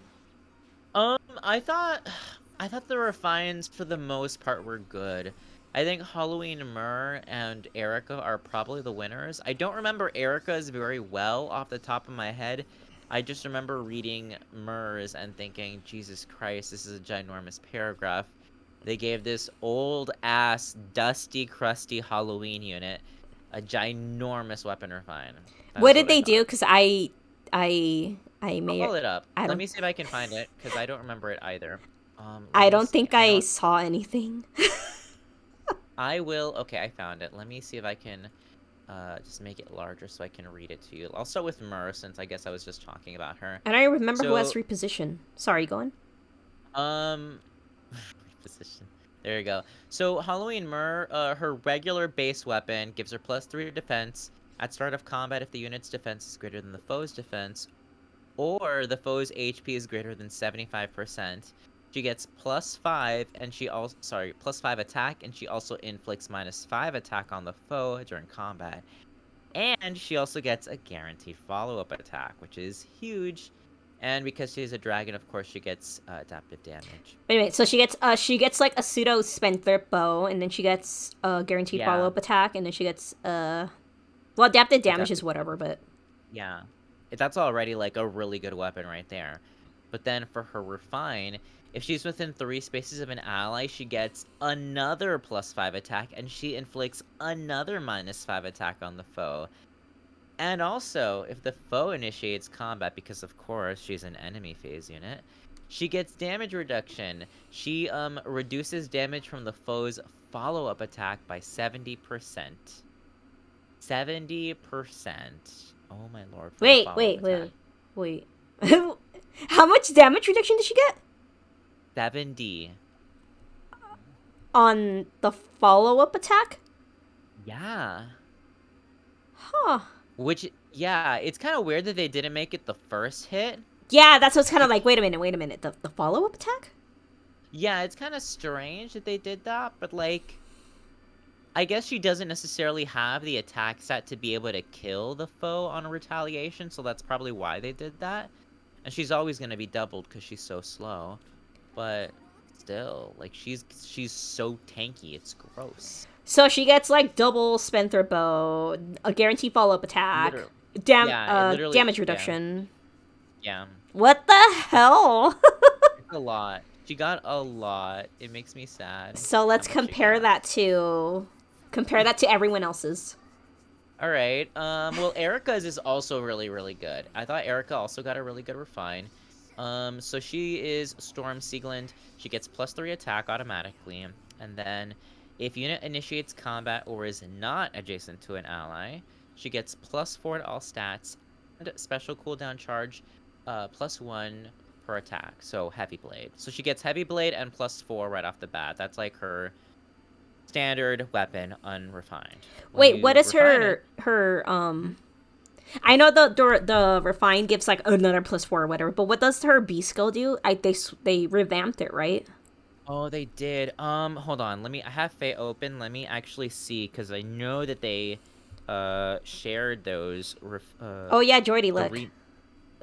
I thought the refines for the most part were good. I think Halloween Myrrh and Erica are probably the winners. I don't remember Erica's very well off the top of my head. I just remember reading Myrrh's and thinking, Jesus Christ, this is a ginormous paragraph. They gave this old-ass, dusty, crusty Halloween unit a ginormous weapon refine. What did they do? Because I may... I'll pull it up. Let me see if I can find it, because I don't remember it either. I don't think I saw anything. I will. Okay, I found it. Let me see if I can just make it larger so I can read it to you. I'll start with Myrrh, since I guess I was just talking about her. And I remember who has reposition. Sorry, go on. Reposition. There you go. So Halloween Myrrh, her regular base weapon gives her +3 to defense at start of combat if the unit's defense is greater than the foe's defense, or the foe's HP is greater than 75%. She gets +5, and she also +5 attack, and she also inflicts -5 attack on the foe during combat. And she also gets a guaranteed follow-up attack, which is huge. And because she's a dragon, of course, she gets adaptive damage. Wait a minute. So she gets like a pseudo spendthrift bow, and then she gets a guaranteed follow Yeah, up attack, and then she gets well, adapted damage is adaptive. whatever, but Yeah, that's already like a really good weapon right there. But then for her refine, if she's within 3 spaces of an ally, she gets another +5 attack, and she inflicts another -5 attack on the foe. And also, if the foe initiates combat, because of course she's an enemy phase unit, she gets damage reduction. She reduces damage from the foe's follow-up attack by 70%. 70%. Oh my lord, from the wait, follow-up wait, attack. wait, wait. How much damage reduction did she get 70. on the follow up attack? Yeah. Huh. Which, yeah, it's kind of weird that they didn't make it the first hit. Yeah, that's what's kind of Like, like. Wait a minute. The follow up attack? yeah, it's kind of strange that they did that, but like, I guess she doesn't necessarily have the attack set to be able to kill the foe on a retaliation, so that's probably why they did that. And she's always going to be doubled because she's so slow. But still, like, she's so tanky, it's gross. So she gets like double spendthrift bow, a guaranteed follow up attack, Literally. Yeah, it literally, damage yeah, reduction. yeah. What the hell? It's a lot. She got a lot. It makes me sad So how let's much she compare got. that to everyone else's. All right. Well, Erica's is also really, really good. I thought Erica also got a really good refine. So she is Storm Sieglund. She gets +3 attack automatically, and then if unit initiates combat or is not adjacent to an ally, she gets +4 to all stats and special cooldown charge, +1 per attack. So heavy blade. So she gets heavy blade and +4 right off the bat. That's like her standard weapon unrefined. When Wait, what you is refine it, her? I know the refine gives like another +4 or whatever, but what does her B skill do? They revamped it, right? oh, they did. Hold on. I have Fate open. Let me actually see, because I know that they, shared those, Oh yeah, Jordy, the look.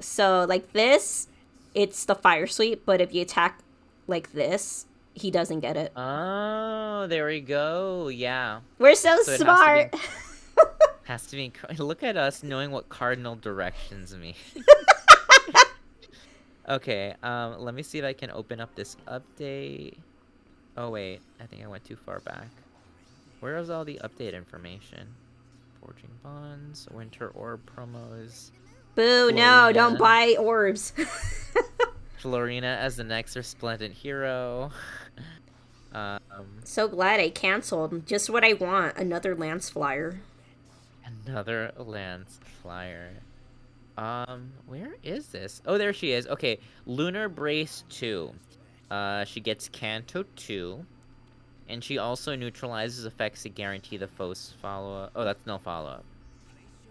So like this, it's the fire sweep, but if you attack like this, he doesn't get it. Oh, there we go. Yeah. We're so So it has to be, smart. look at us knowing what cardinal directions mean. Okay, let me see if I can open up this update. Oh, wait. I think I went too far back. Where is all the update information? Forging bonds, winter orb promos, Boo! No, don't Florina. buy orbs. Florina as the next resplendent hero. um, So glad I canceled. Just what I want. Another lance flyer. another lance flyer. Where is this? Oh, there she is. Okay, Lunar Brace 2. She gets Canto 2. And she also neutralizes effects that guarantee the foe's follow-up. Oh, that's no follow-up.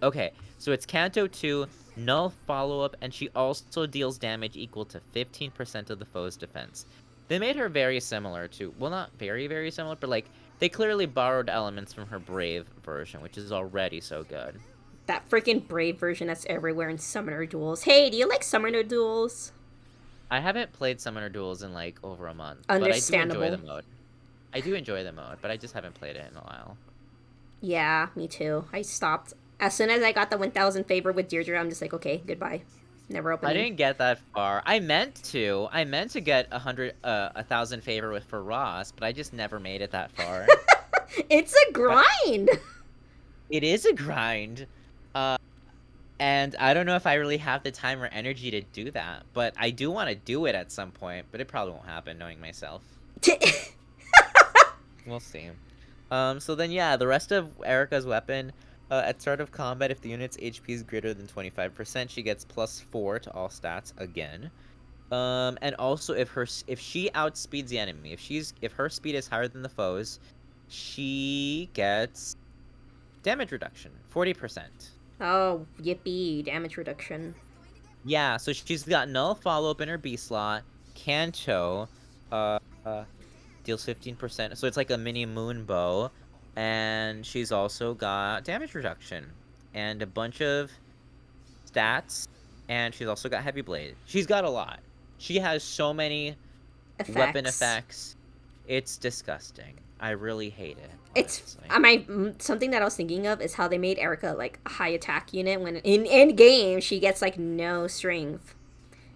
Okay, so it's Canto 2, null follow-up, and she also deals damage equal to 15% of the foe's defense. They made her very similar to, well, not very, very similar, but like, they clearly borrowed elements from her Brave version, which is already so good. That freaking brave version that's everywhere in summoner duels. Hey, do you like summoner duels? I haven't played Summoner Duels in like over a month, but I do enjoy the Understandable. mode. I do enjoy the mode, but I just haven't played it in a while. Yeah, me too. I stopped. As soon as I got the 1000 favor with Deirdre, I'm just like, okay, goodbye. Never I opening. didn't get that far. I meant to. I meant to get 1,000 favor with for Ross, but I just never made it that far. It's a But grind! it is a grind. Uh, and I don't know if I really have the time or energy to do that, but I do want to do it at some point, but it probably won't happen knowing myself. We'll see. So then, yeah, the rest of Erica's weapon, at start of combat, if the unit's HP is greater than 25%, she gets +4 to all stats again. And also if she outspeeds the enemy, if her speed is higher than the foe's, she gets damage reduction, 40%. Oh, yippee, damage reduction. Yeah, so she's got null follow-up in her B slot, Kanto, uh, uh, deals 15%. So it's like a mini moon bow. And she's also got damage reduction and a bunch of stats. And she's also got heavy blade. She's got a lot. She has so many weapon Effects. effects. It's disgusting. I really hate it, It's honestly. something that I was thinking of is how they made Erica like a high attack unit when in end game she gets like no strength.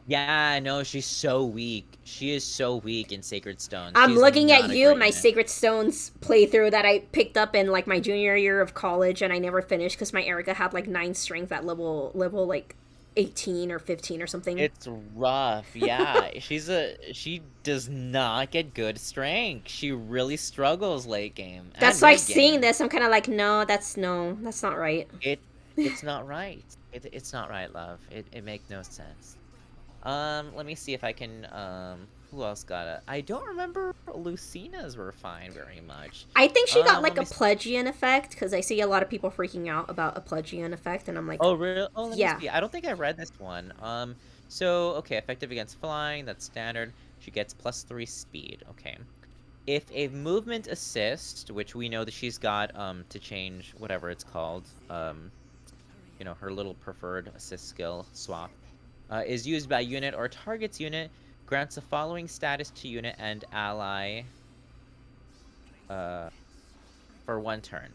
Yeah, I know she's so weak. She is so weak in Sacred Stone. I'm She's looking at not a you, great my unit. Sacred Stones playthrough that I picked up in like my junior year of college, and I never finished because my Erica had like 9 strength at level like 18 or 15 or something. It's rough. Yeah, she does not get good strength. She really struggles late game That's and like mid seeing game. this, I'm kind of like, no, that's not right. It it's not right. It's not right, love. It makes no sense. Let me see if I can who else got it? I don't remember Lucina's were fine very much. I think she got Let like a me Plegian effect because I see a lot of people freaking out about a Plegian effect, and I'm like, Oh, really? Oh, let me yeah. see. I don't think I read this one. So okay, effective against flying, that's standard. She gets +3 speed. Okay. If a movement assist, which we know that she's got to change whatever it's called, her little preferred assist skill swap, is used by unit or target's unit, grants the following status to unit and ally uh for 1 turn.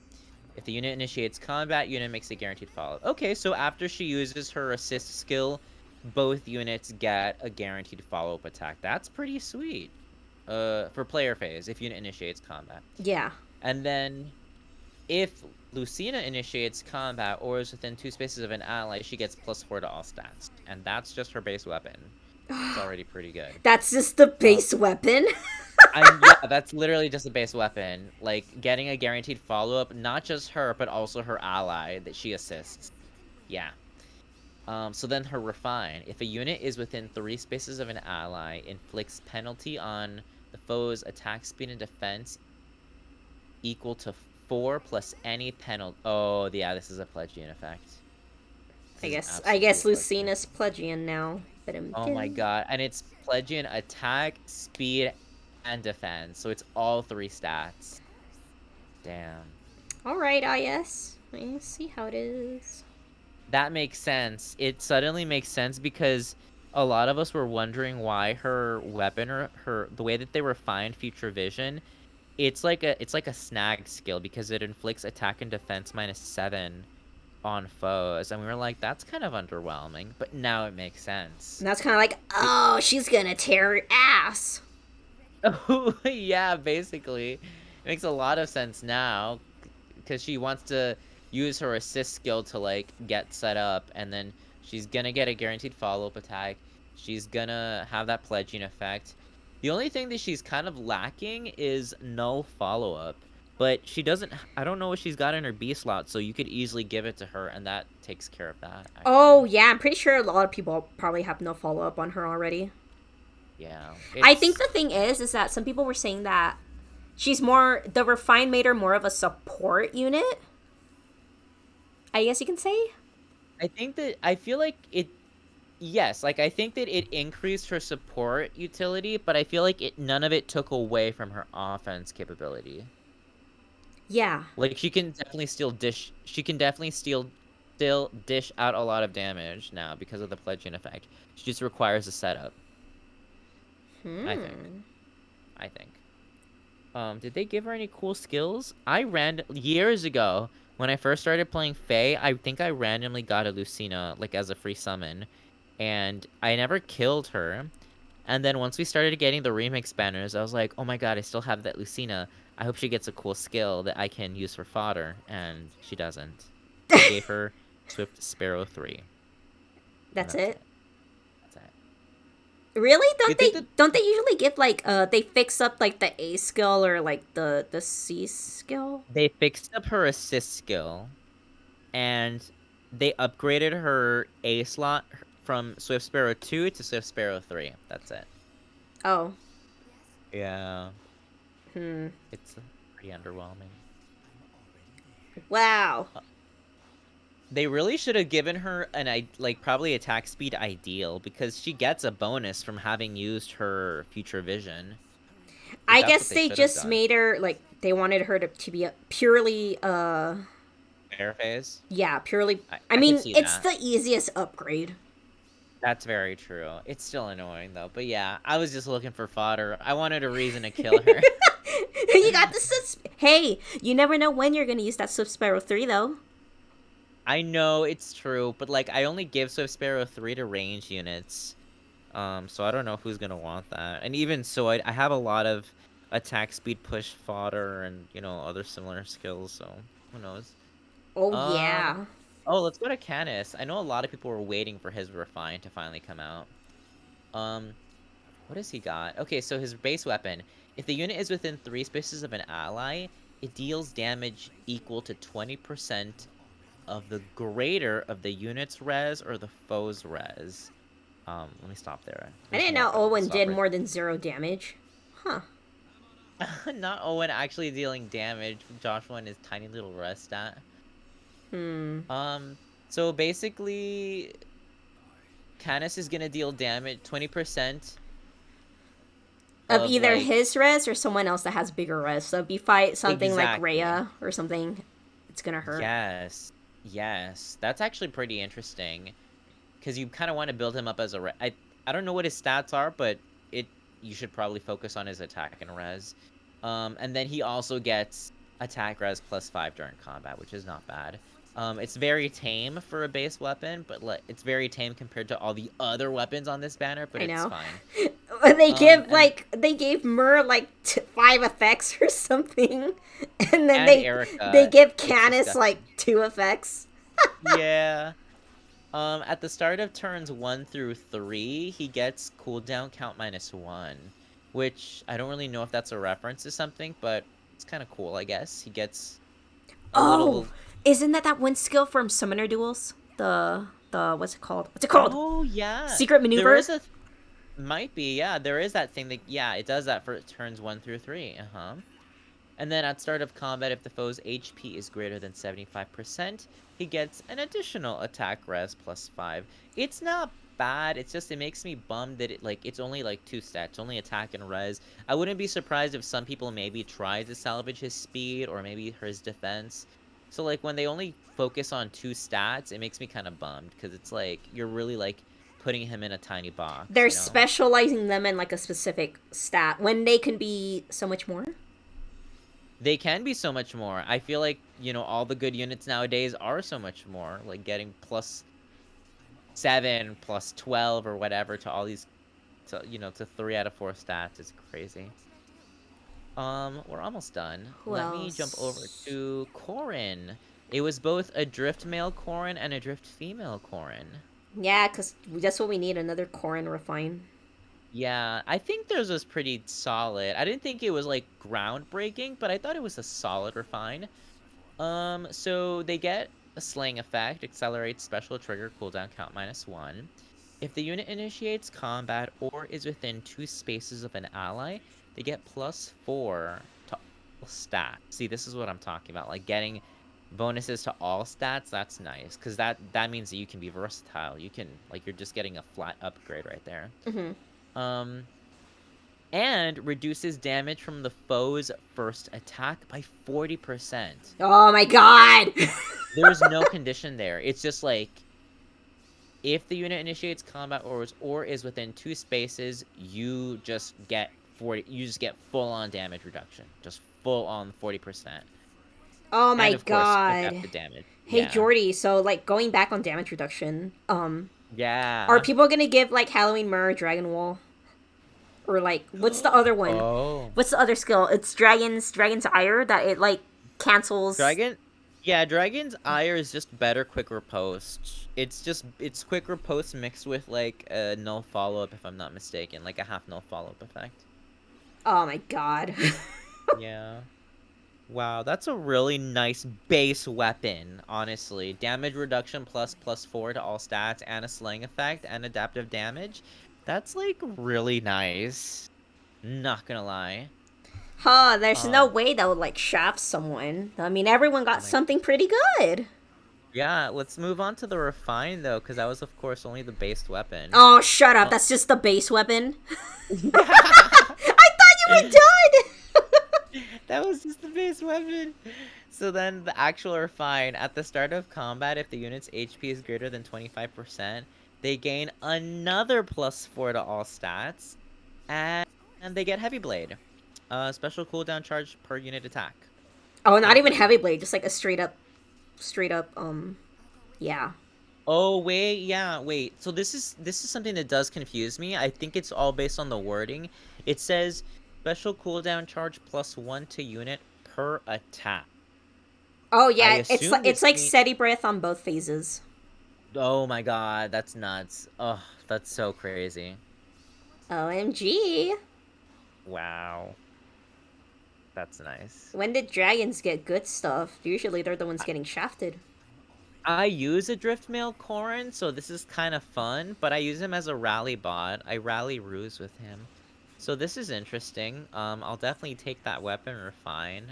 If the unit initiates combat, unit makes a guaranteed follow. Okay, so after she uses her assist skill, both units get a guaranteed follow-up attack. That's pretty sweet. For player phase, if unit initiates combat. Yeah. And then if Lucina initiates combat or is within 2 spaces of an ally, she gets +4 to all stats. And that's just her base weapon. It's already pretty good. That's just the Uh, base weapon. yeah, that's literally just a base weapon. Like getting a guaranteed follow-up, not just her, but also her ally that she assists. Yeah. So then her refine. If a unit is within 3 spaces of an ally, inflicts penalty on the foe's attack speed and defense equal to 4 plus any penalty. Oh, yeah, this is a Pledgian effect. This is an I guess absolute Pledgian Lucina's effect. Plegian now. But Oh my god. And it's Pledgian attack, speed, and defense. So it's all 3 stats. Damn. all right, IS. I see how it is. That makes sense. It suddenly makes sense because a lot of us were wondering why her weapon or the way that they refined future vision, it's like a snag skill because it inflicts attack and defense -7 on foes. And we were like, that's kind of underwhelming, but now it makes sense. And that's kind of like, oh, she's gonna tear her ass. Oh, yeah, basically. It makes a lot of sense now because she wants to use her assist skill to like get set up, and then she's gonna get a guaranteed follow-up attack. She's gonna have that pledging effect. The only thing that she's kind of lacking is no follow-up, but she doesn't. I don't know what she's got in her B slot, so you could easily give it to her, and that takes care of that. Oh Actually, yeah, I'm pretty sure a lot of people probably have no follow up on her already. yeah, I think it's. the thing is that some people were saying that she's more the refine made her more of a support unit. I guess you can say. I think that I feel like it. Yes, like I think that it increased her support utility, but I feel like none of it took away from her offense capability. Yeah. Like she can definitely still dish out a lot of damage now because of the pledging effect. She just requires a setup, I think. Hmm. I think. Did they give her any cool skills? I ran years ago when I first started playing Fae, I think I randomly got a Lucina like as a free summon, and I never killed her. And then once we started getting the remix banners, I was like, oh my god, I still have that Lucina. I hope she gets a cool skill that I can use for fodder. And she doesn't. They gave her Swift Espero 3. And That's that's it. it. That's it. Really? You think that Don't they usually give like they fix up like the A skill or like the C skill? they fixed up her assist skill and they upgraded her A slot from Swift Sparrow 2 to Swift Sparrow 3. That's it. Oh. Yeah. Hmm. It's pretty underwhelming. Wow. They really should have given her like probably attack speed ideal because she gets a bonus from having used her future vision. Like I that's what guess they they should have just done. made her like they wanted her to be a purely Fair phase. yeah, purely. I I could mean, see it's that. the easiest upgrade. That's very true. It's still annoying though. But yeah, I was just looking for fodder. I wanted a reason to kill her. You got the Hey, you never know when you're gonna use that Swift Sparrow 3 though. I know it's true, but like I only give Swift Sparrow 3 to range units. So I don't know who's gonna want that. And even so, I have a lot of attack speed push fodder and other similar skills. So who knows? Oh Um. yeah. Oh, let's go to Canis. I know a lot of people were waiting for his refine to finally come out. Um. What has he got? Okay, so his base weapon. If the unit is within 3 spaces of an ally, it deals damage equal to 20% of the greater of the unit's res or the foe's res. Let me stop there. I There's didn't more, know but let's Owen stop did right more than 0 damage. Huh. there. Not Owen actually dealing damage. Joshua and his tiny little res stat. Hmm. Um, so basically, Canis is gonna deal damage 20% Of of either like his res or someone else that has bigger res. So if you fight something like exactly. Rhea or something, it's gonna hurt. Yes, yes, that's actually pretty interesting because you kind of want to build him up as a I don't know what his stats are, but it you should probably focus on his attack and res. And then he also gets attack res +5 during combat, which is not bad. It's very tame for a base weapon, but like it's very tame compared to all the other weapons on this banner, but I it's know. fine. And They gave Mur like 5 effects or something, and then and they Erica, give it's Canis like disgusting. 2 effects. Yeah. At the start of turns 1 through 3, he gets cooldown count -1, which I don't really know if that's a reference to something, but it's kind of cool, I guess. He gets a Oh, little. isn't that one skill from Summoner Duels? The what's it called? What's it called? Oh yeah, Secret there maneuver. is a might be, yeah, there is that thing that, yeah, it does that for turns 1 through 3. And then at start of combat, if the foe's HP is greater than 75%, he gets an additional attack res +5. It's not bad. It's just it makes me bummed that it's only like 2 stats, only attack and res. I wouldn't be surprised if some people maybe try to salvage his speed or maybe his defense. So like when they only focus on 2 stats, it makes me kind of bummed because it's like you're really like putting him in a tiny box, They're you know? specializing them in like a specific stat when they can be so much more. They can be so much more. I feel like, all the good units nowadays are so much more. Like getting +7, +12, or whatever to all these, to 3 out of 4 stats is crazy. We're almost done. Who Let me jump over else? to Corrin. It was both a drift male Corrin and a drift female Corrin. Yeah, because that's what we need, another Corin refine. Yeah, I think theirs was pretty solid. I didn't think it was like groundbreaking, but I thought it was a solid refine. So they get a slaying effect, accelerates special trigger cooldown count -1. If the unit initiates combat or is within 2 spaces of an ally, they get +4 to all stats. See, this is what I'm talking about. Like getting bonuses to all stats, that's nice. Because that means that you can be versatile. You can, like, you're just getting a flat upgrade right there. Mm-hmm. Um, and reduces damage from the foe's first attack by 40%. Oh my god! There's no condition there. It's just like if the unit initiates combat or is within 2 spaces, you just get 40. You just get full on damage reduction, just full on 40%. Oh And my of course, god. adaptive damage. Hey Yeah, Jordy, so like going back on damage reduction, are yeah. people gonna give like Halloween Mirror Dragon Wall? Or like what's the other one? Oh, What's the other skill? It's Dragon's Ire that it like cancels. dragon. Yeah, Dragon's Ire is just better quick riposte. It's quick riposte mixed with like a null follow up, if I'm not mistaken, like a half null follow up effect. Oh my god. Yeah. Wow, that's a really nice base weapon, honestly. Damage reduction ++4 to all stats and a slaying effect and adaptive damage. That's like really nice. Not gonna lie. Huh, there's no Um, way that would like shaft someone. I mean, everyone oh got my. something pretty good. Yeah, let's move on to the refine though, because that was of course only the base weapon. Oh, shut up. Uh, That's just the base weapon. yeah. I thought you were done. That was just the base weapon. So then the actual refine at the start of combat, if the unit's HP is greater than 25%, they gain another +4 to all stats, and they get heavy blade. Special cooldown charge per unit attack. Oh, not Heavy even blade. heavy blade, just like a straight up, yeah. Oh wait, yeah, wait. So this is something that does confuse me. I think it's all based on the wording. It says special cooldown charge +1 to unit per attack. Oh I yeah, assume it's this like means. steady breath on both phases. Oh my god, that's nuts. Oh, that's so crazy. OMG. Wow, that's nice. When did dragons get good stuff? Usually they're the ones I, getting shafted. I use a Driftmail Corrin, so this is kind of fun, but I use him as a rally bot. I rally ruse with him. So this is interesting. I'll definitely take that weapon refine.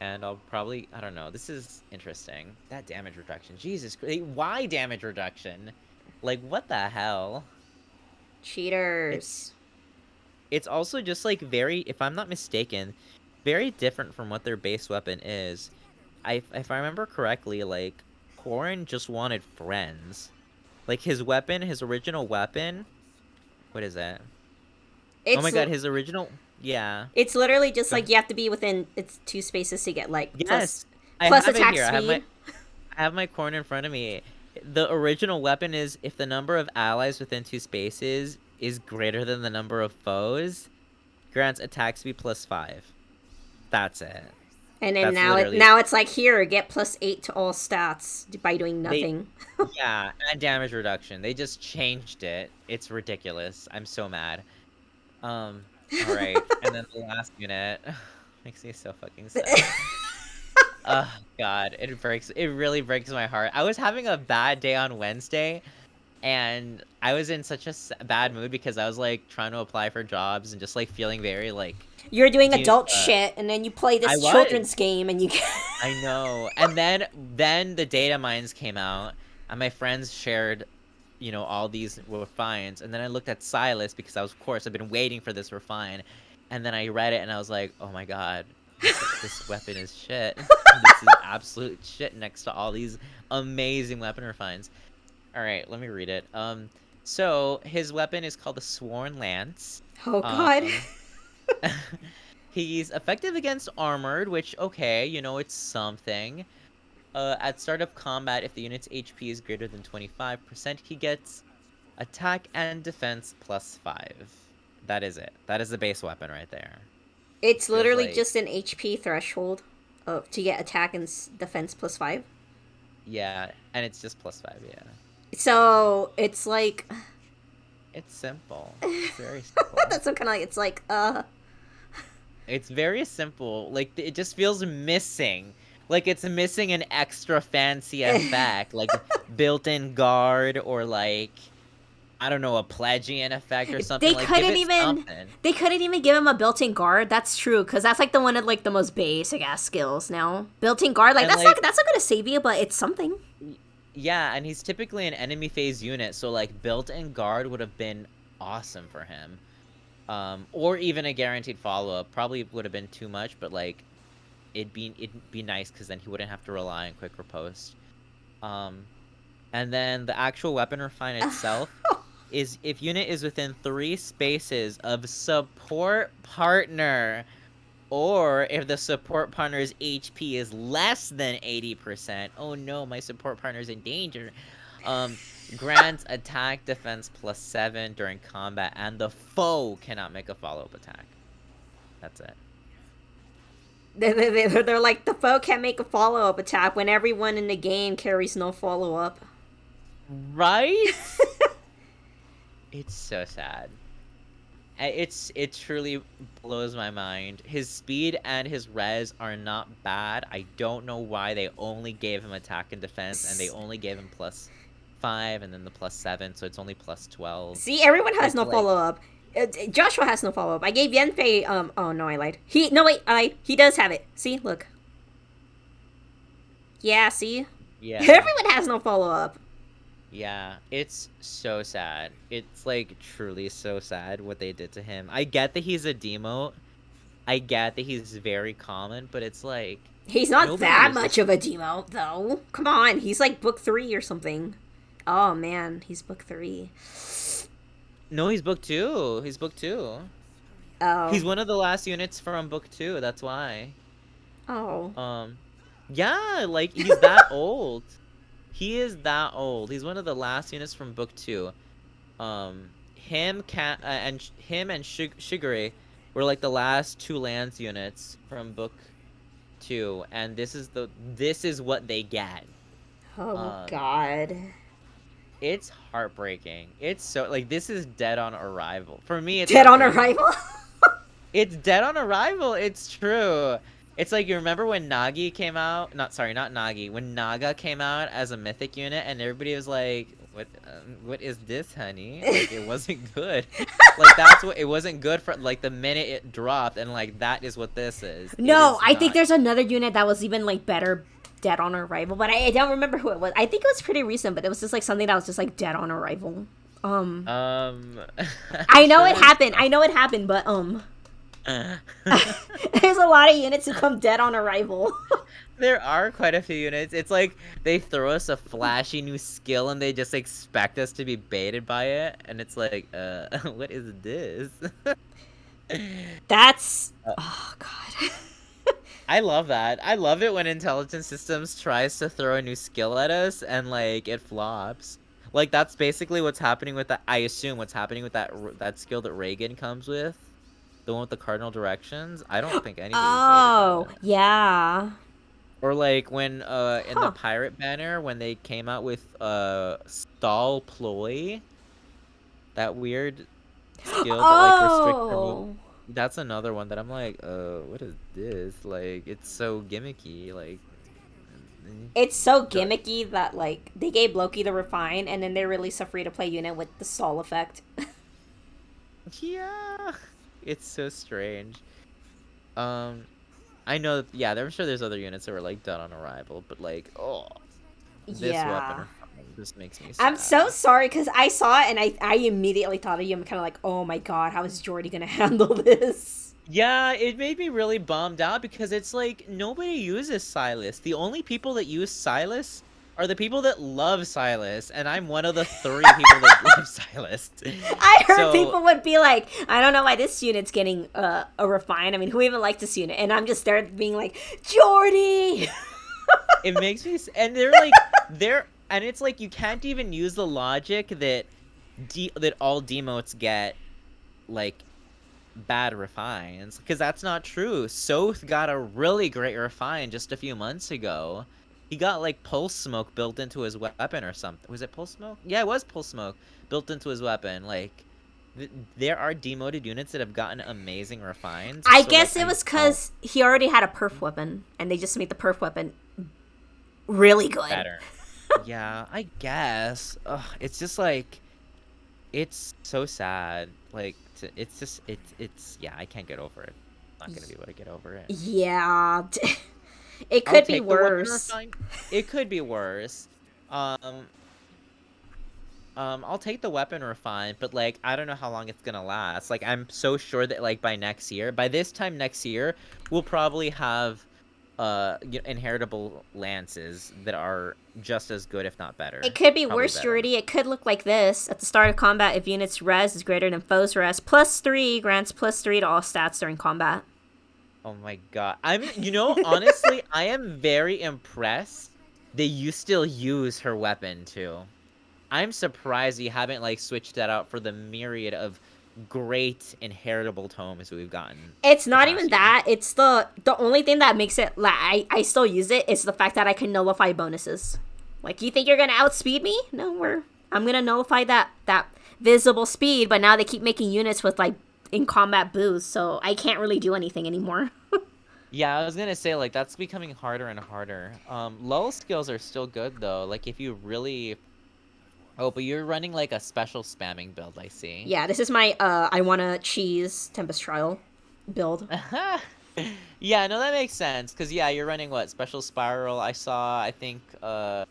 And I'll probably, I don't know. This is interesting. That damage reduction. Jesus Christ. Why damage reduction? Like, what the hell? It's Cheaters. it's also just like very, if I'm not mistaken, very different from what their base weapon is. If I remember correctly, like Corrin just wanted friends. Like his weapon, his original weapon. What is that? Oh my It's God, his original. Yeah. it's literally just Go like ahead. you have to be within it's two spaces to get like Yes, I plus have it attack here. speed. I have my corn in front of me. The original weapon is if the number of allies within two spaces is greater than the number of foes, grants attack speed +5. That's it. And then That's literally now it's like here get +8 to all stats by doing they. nothing. Yeah, and damage reduction. They just changed it. It's ridiculous. I'm so mad. All right, and then the last unit makes me so fucking sad. Oh God, it really breaks my heart. I was having a bad day on Wednesday, and I was in such a bad mood because I was like trying to apply for jobs and just like feeling very like, You're doing do adult shit and then you play I this was. children's game and you I know. And then the data mines came out and my friends shared, all these refines. And then I looked at Silas because I was, of course, I've been waiting for this refine. And then I read it and I was like, "Oh my God, this weapon is shit. This is absolute shit next to all these amazing weapon refines." All right, let me read it. So his weapon is called the Sworn Lance. Oh god. Um He's effective against armored, which, okay, it's something. At start of combat, if the unit's HP is greater than 25%, he gets attack and defense +5. That is it. That is the base weapon right there. It's Feels literally like, just an HP threshold to get attack and defense +5. yeah, and it's just +5, yeah. So it's like It's simple. It's very simple. that's some kind of like it's like It's very simple. Like, it just feels missing. Like, it's missing an extra fancy effect, like built-in guard or like, I don't know, a Plegian effect or something. they Like, give couldn't it even something. they couldn't even give him a built-in guard. That's true because that's like the one of like the most basic ass skills now. Built-in guard like And like, that's not gonna save you, but it's something. yeah, and he's typically an enemy phase unit, so like built-in guard would have been awesome for him. Or even a guaranteed follow-up. Probably would have been too much, but like it'd be nice because then he wouldn't have to rely on quick riposte. Um, and then the actual weapon refine itself is if unit is within 3 spaces of support partner, or if the support partner's HP is less than 80%. Oh no, my support partner's in danger. Um, grants attack defense +7 during combat, and the foe cannot make a follow-up attack. That's it. They're like the foe can't make a follow-up attack when everyone in the game carries no follow-up. Right? It's so sad. It truly blows my mind. His speed and his res are not bad. I don't know why they only gave him attack and defense, and they only gave him +5 and then the +7, so it's only +12. See, everyone has It's no like, follow up. Joshua has no follow up. I gave Yenfei. Oh no, I lied. No wait, I lied. He does have it. See, look. Yeah, see. yeah. Everyone has no follow up. Yeah, it's so sad. It's like truly so sad what they did to him. I get that he's a demote. I get that he's very common, but it's like He's not nobody that uses. much of a demo though. Come on, he's like book 3 or something. Oh man, he's book 3. No, he's book 2. He's book 2. Oh. He's one of the last units from book 2. That's why. Oh. Yeah, like he's that old. He is that old. He's one of the last units from book 2. Him and Shigure were like the last 2 Lance units from book 2, and this is what they get. Oh Um, God. it's heartbreaking. It's so like this is dead on arrival. For me, it's Dead on heartbreaking. arrival. It's dead on arrival. It's true. It's like you remember when Nagi came out? Not Nagi. When Naga came out as a mythic unit, and everybody was like, what is this, honey?" Like it wasn't good. Like that's what it wasn't good for. Like the minute it dropped, and like that is what this is. It No, is I think not. there's another unit that was even like better. Dead on arrival, but I don't remember who it was. I think it was pretty recent, but it was just like something that was just like dead on arrival. I'm I know it sure happened. I know it happened, but there's a lot of units who come dead on arrival. there are quite a few units. It's like they throw us a flashy new skill and they just expect us to be baited by it, and it's like, what is this? That's Uh, oh god. I love that. I love it when intelligence systems tries to throw a new skill at us and like it flops. Like that's basically what's happening with that. I assume what's happening with that skill that Reagan comes with, the one with the cardinal directions. I don't think anybody was baited by Oh, that. yeah. Or like when in the Huh. pirate banner when they came out with stall ploy, that weird skill that like restricts remove. Oh. That's another one that I'm like, what is this? Like it's so gimmicky. Like It's so the- gimmicky that like they gave Loki the refine and then they released a free to play unit with the stall effect. yeah, it's so strange. Um, I know. Yeah, I'm sure there's other units that were like done on arrival, but like, oh, this Yeah. weapon just makes me I'm so sad. sorry because I saw it and I immediately thought of you. I'm kind of like, oh my god, how is Jordy gonna handle this? Yeah, it made me really bummed out because it's like nobody uses Silas. The only people that use Silas are the people that love Silas, and I'm one of the 3 people that love Silas. I heard So people would be like, I don't know why this unit's getting a refine. I mean, who even liked this unit? And I'm just there being like, Jordy! it makes me, and and it's like you can't even use the logic that that all demotes get like bad refines because that's not true. Soth got a really great refine just a few months ago. He got like pulse smoke built into his weapon or something. Was it pulse smoke? Yeah, it was pulse smoke built into his weapon. Like there are demoted units that have gotten amazing refines. I So like guess it I was don't because he already had a perf weapon and they just made the perf weapon really good. better. Yeah, I guess. Ugh, it's just like it's so sad. Like it's just it's yeah, I can't get over it. I'm not gonna be able to get over it. Yeah. It I'll could be take the weapon worse. refine. It could be worse. Um, I'll take the weapon refine, but like I don't know how long it's gonna last. Like I'm so sure that like by this time next year, we'll probably have inheritable lances that are just as good, if not better. It could be Probably worse, better. Jordy. It could look like this. At the start of combat, if unit's res is greater than foe's res, +3 grants +3 to all stats during combat. Oh my god. Honestly, I am very impressed that you still use her weapon too. I'm surprised you haven't like switched that out for the myriad of great inheritable tomes we've gotten It's the not past even year. that. It's the only thing that makes it like I still use it is the fact that I can nullify bonuses. Like you think you're gonna outspeed me? No, I'm gonna nullify that visible speed. But now they keep making units with like in combat boost, so I can't really do anything anymore. Yeah, I was gonna say like that's becoming harder and harder. Lull skills are still good though. Like if you really Oh, but you're running like a special spamming build, I see. Yeah, this is my I wanna cheese Tempest Trial build. Yeah, no, that makes sense. Cause yeah, you're running what? Special Spiral, I saw, I think Times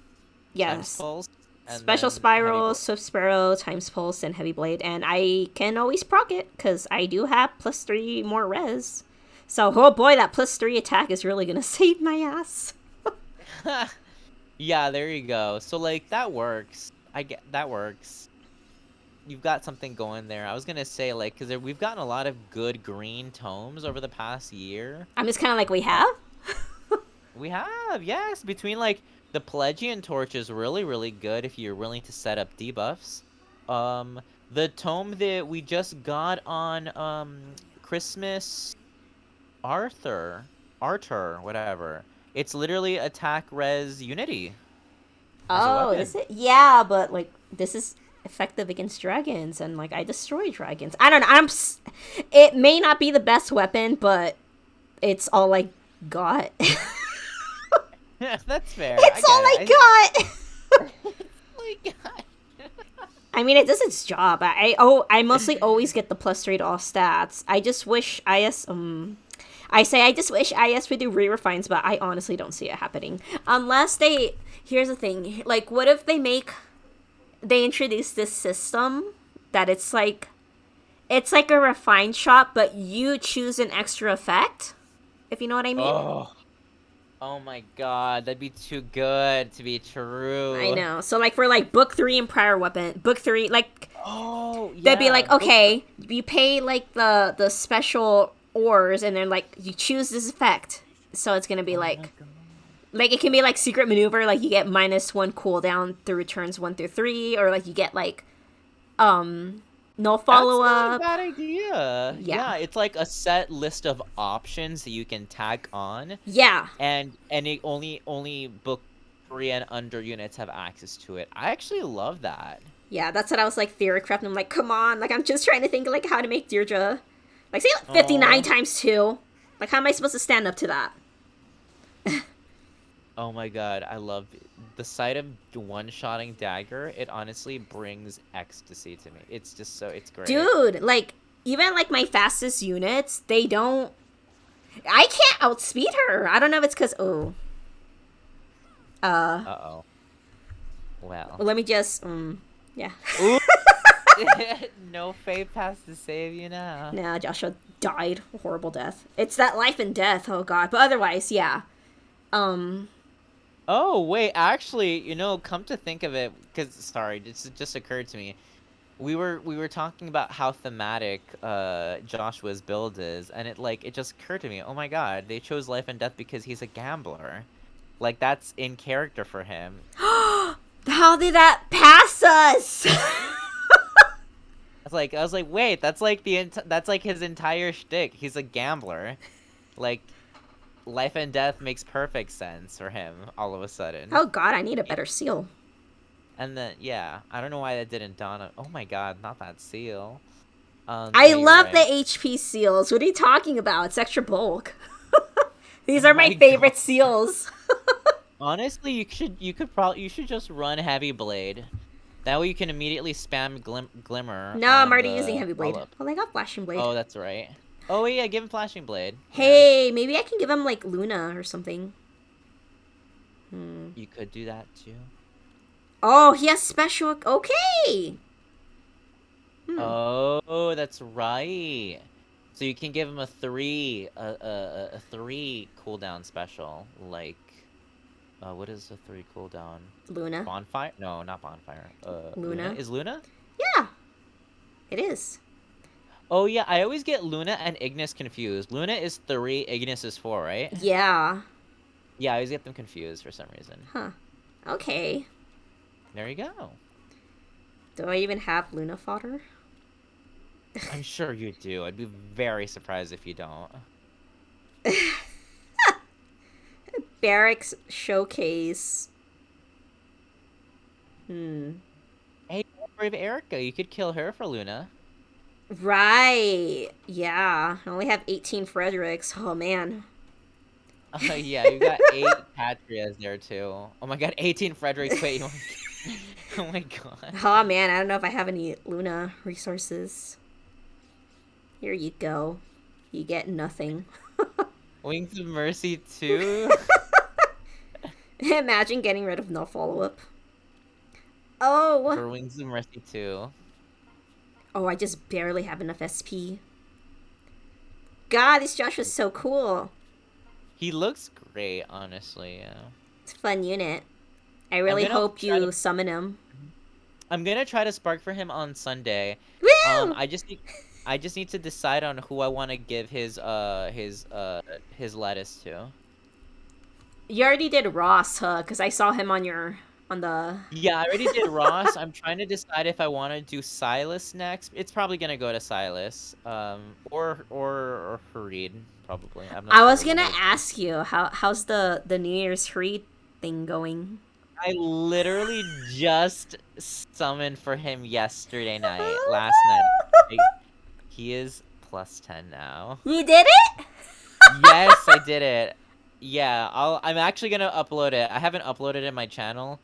Yes. Pulse and Special then Heavy Spiral, Blow. Swift Sparrow, Times Pulse, and Heavy Blade, and I can always proc it because I do have +3 more res. So, oh boy, that +3 attack is really gonna save my ass. Yeah, there you go. So like that works. I get that works. You've got something going there. I was gonna say like because we've gotten a lot of good green tomes over the past year. I'm just kind of like, we Uh, have? we have, yes, between like the Pelagian Torch is really really good if you're willing to set up debuffs. Um, the tome that we just got on Christmas Arthur, whatever. It's literally attack res unity as a Oh, is weapon. it? Yeah, but like, this is effective against dragons, and like, I destroy dragons. I don't know. It may not be the best weapon, but it's all I got. It's That's fair. I all get it. I got. My God. I mean, it does its job. I mostly always get the +3 to all stats. I just wish I just wish IS would do re-refines, but I honestly don't see it happening. Unless they here's the thing, like what if they introduce this system that it's like a refined shop, but you choose an extra effect, if you know what I mean? Oh. Oh my God, that'd be too good to be I true. know. So like for like book 3 and prior weapon, book 3 like Oh, they'd be yeah. like, okay, you pay like the special ores, and then like you choose this effect. So it's gonna be Oh my God. like it can be like secret maneuver, like you get -1 cooldown through turns 1 through 3, or like you get like no That's follow not a up. bad idea. Yeah, Yeah, it's like a set list of options that you can tag on, yeah, and it only book 3 and under units have access to it. I actually love that. yeah. That's what I was like theorycraft. I'm like, come on, like I'm just trying to think like how to make Deirdre like say like 59 Oh. times 2. Like how am I supposed to stand up to that? Oh my God, I love the sight of one-shotting dagger. It honestly brings ecstasy to me. It's just so it's great. Dude, like even like my fastest units, they don't. I can't outspeed her. I don't know if it's because uh Uh-oh. Well. let me just yeah. Ooh. No fate has to save you now. Nah, Joshua died a horrible death. It's that life and death. Oh god. But otherwise, yeah. Um. Oh, wait, actually, come to think of it, because sorry, it just occurred to me. We were talking about how thematic Joshua's build is, and it just occurred to me, oh my God, they chose life and death because he's a gambler. Like that's in character for him. How did that pass us? I was like, wait, that's like that's like his entire shtick. He's a gambler. Like life and death makes perfect sense for him all of a sudden. Oh god, I need a better seal. And then yeah, I don't know why that didn't dawn on. Oh my God, not that seal. I Yeah, you're love the right. HP seals. What are you talking about? It's extra bulk. These Oh are my my God. favorite seals. Honestly, you should just run Heavy Blade. That way you can immediately spam Glimmer No, I'm on already using the heavy blade. follow-up. Well, I got flashing blade. Oh, that's right. Oh yeah, give him Flashing Blade. Yeah, Hey, maybe I can give him like Luna or something. you could do that too. Oh, he has special. Okay. Oh, that's right. So you can give him a 3 cooldown special, like, what is the 3 cooldown? Luna. Bonfire? No, not Bonfire. Luna? Luna. Is Luna? Yeah, it is. Oh yeah, I always get Luna and Ignis confused. Luna is 3, Ignis is 4, right? Yeah. Yeah, I always get them confused for some reason. Huh. Okay. There you go. Do I even have Luna fodder? I'm sure you do. I'd be very surprised if you don't. Barracks showcase. Hey, Brave Erica, you could kill her for Luna. Right. Yeah. I only have 18 Fredericks. Oh, man. Yeah, you got 8 Patrias there too. Oh my god, 18 Fredericks. Wait, you oh my god. Oh, man. I don't know if I have any Luna resources. Here you go. You get nothing. Wings of Mercy too? Imagine getting rid of no follow-up. Oh. For Wings of Mercy too. Oh, I just barely have enough SP. God, this Josh is so cool. He looks great, honestly, yeah. It's a fun unit. I really hope you summon him. I'm gonna try to spark for him on Sunday. Woo! I just need to decide on who I want to give his lettuce to. You already did Ross, huh? Because I saw him on the. Yeah, I already did Ross. I'm trying to decide if I want to do Silas next. It's probably gonna go to Silas, or Harid, probably. I'm not I sure was which gonna one. ask you how's the New Year's free thing going? I literally just summoned for him yesterday night, Oh, last night. no. He is +10 now. You did it? Yes, I did it. Yeah, I'm actually gonna upload it. I haven't uploaded it in my channel.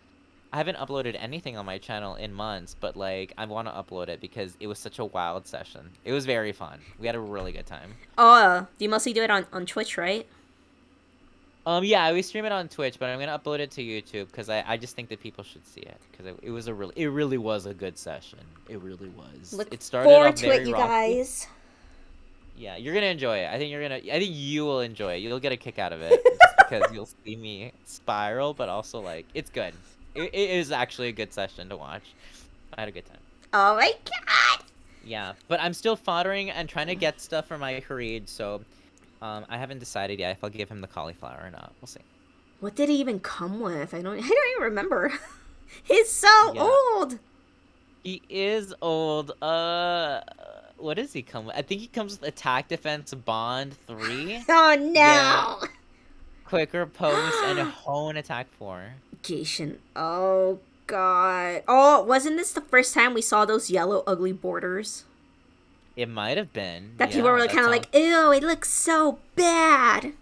I haven't uploaded anything on my channel in months, but like I want to upload it because it was such a wild session. It was very fun. We had a really good time. Oh, you mostly do it on Twitch, right? Yeah, we stream it on Twitch, but I'm gonna upload it to YouTube because I just think that people should see it because it really was a good session. It really was. Look It started forward off to it, very you rocky. guys. Yeah, you're gonna enjoy it. I think you will enjoy it. You'll get a kick out of it just because you'll see me spiral, but also like it's good. It is actually a good session to watch. I had a good time. Oh my god! Yeah, but I'm still foddering and trying to get stuff for my Harid, so I haven't decided yet if I'll give him the cauliflower or not. We'll see. What did he even come with? I don't even remember. He's so Yeah, old. he is old. What does he come with? I think he comes with attack, defense, bond 3. Oh Yeah, no. quicker post and a hone attack 4. Gation. Oh god. Oh, wasn't this the first time we saw those yellow ugly borders? It might have been. That people Yeah, were that kind of sounds. like, ew, it looks so bad.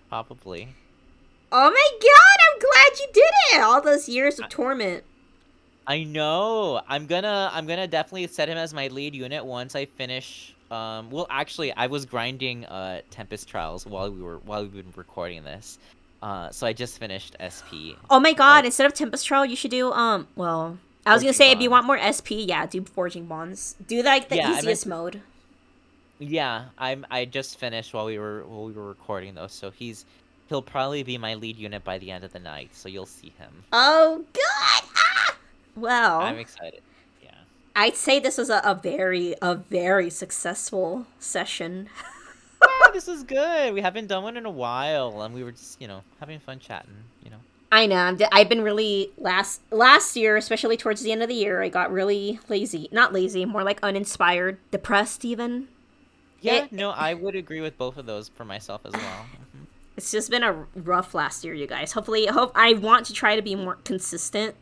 Probably. Oh my god, I'm glad you did it! All those years of torment. I know. I'm gonna definitely set him as my lead unit once I finish. Well, actually, I was grinding Tempest Trials while we've been recording this. So I just finished SP. Oh my god, Like instead of Tempest Trial, you should do, well, I was gonna Forging say if you want Bonds. more SP, yeah, do Forging Bonds. Do like the Yeah, I meant easiest mode. yeah, I just finished while we were recording though, so he'll probably be my lead unit by the end of the night, so you'll see him. Oh god! Ah! I'm Well, excited. Yeah. I'd say this was a very successful session. Yeah, this is good. We haven't done one in a while, and we were just, having fun chatting. I know. I've been really last year, especially towards the end of the year, I got really lazy. Not lazy, more like uninspired, depressed even. Yeah, It no, I would agree with both of those for myself as well. it's just been a rough last year, you guys. Hope I want to try to be more consistent.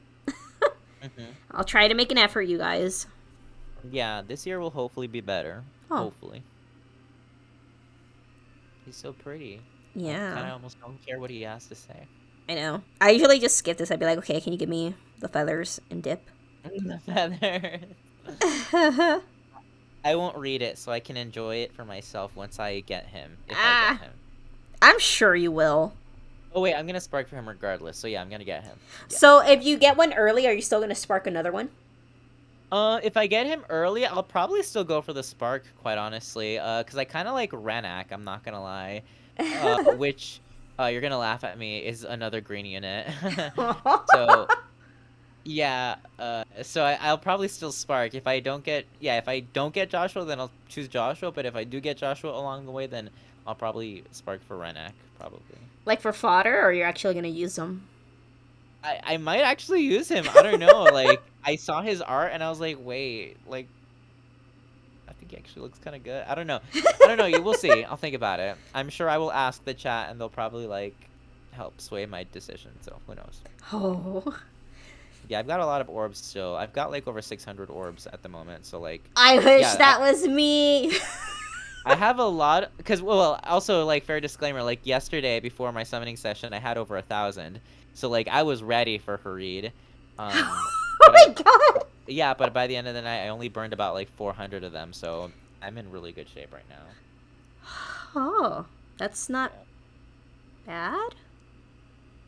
Hmm. I'll try to make an effort, you guys. Yeah, this year will hopefully be better. Oh, Hopefully. He's so pretty. I kind yeah. of almost don't care what he has to say. I know. I usually just skip this. I'd be like, okay, can you give me the feathers and dip? The feather. I won't read it, so I can enjoy it for myself once I get him, if I get Ah, him. I'm sure you will. Oh wait, I'm gonna spark for him regardless. So yeah, I'm gonna get him. Yeah. So if you get one early, are you still gonna spark another one? If I get him early, I'll probably still go for the spark, quite honestly. Cause I kind of like Renak. I'm not gonna lie. Which, you're gonna laugh at me, is another green unit. So yeah. I'll probably still spark if I don't get Joshua, then I'll choose Joshua. But if I do get Joshua along the way, then I'll probably spark for Renak, probably. Like for fodder, or you're actually gonna use them? I might actually use him. I don't know. Like I saw his art and I was like, wait, like I think he actually looks kind of good. I don't know. I don't know. You will see. I'll think about it. I'm sure I will ask the chat and they'll probably like help sway my decision. So who knows? Oh, Yeah, I've got a lot of orbs still. I've got like over 600 orbs at the moment. So like, I wish yeah, that was me. I have a lot because well, also like fair disclaimer, like yesterday before my summoning session, I had over 1,000. So like I was ready for Harid. Um, Oh but I, my god. yeah, but by the end of the night, I only burned about like 400 of them. So I'm in really good shape right now. Oh, that's not Yeah, bad.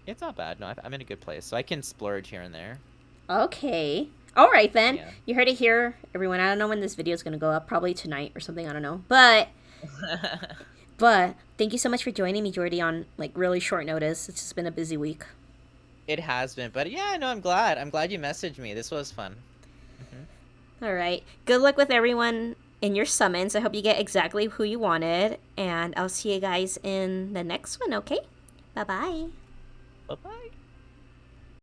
it's not bad. No, I'm in a good place, so I can splurge here and there. Okay. All right then. Yeah. You heard it here, everyone. I don't know when this video is gonna go up. Probably tonight or something. I don't know. But thank you so much for joining me, Jordy, on like really short notice. It's just been a busy week. It has been, but yeah, no, I'm glad. I'm glad you messaged me. This was fun. All right. Good luck with everyone in your summons. I hope you get exactly who you wanted, and I'll see you guys in the next one. Okay. Bye bye. Bye bye.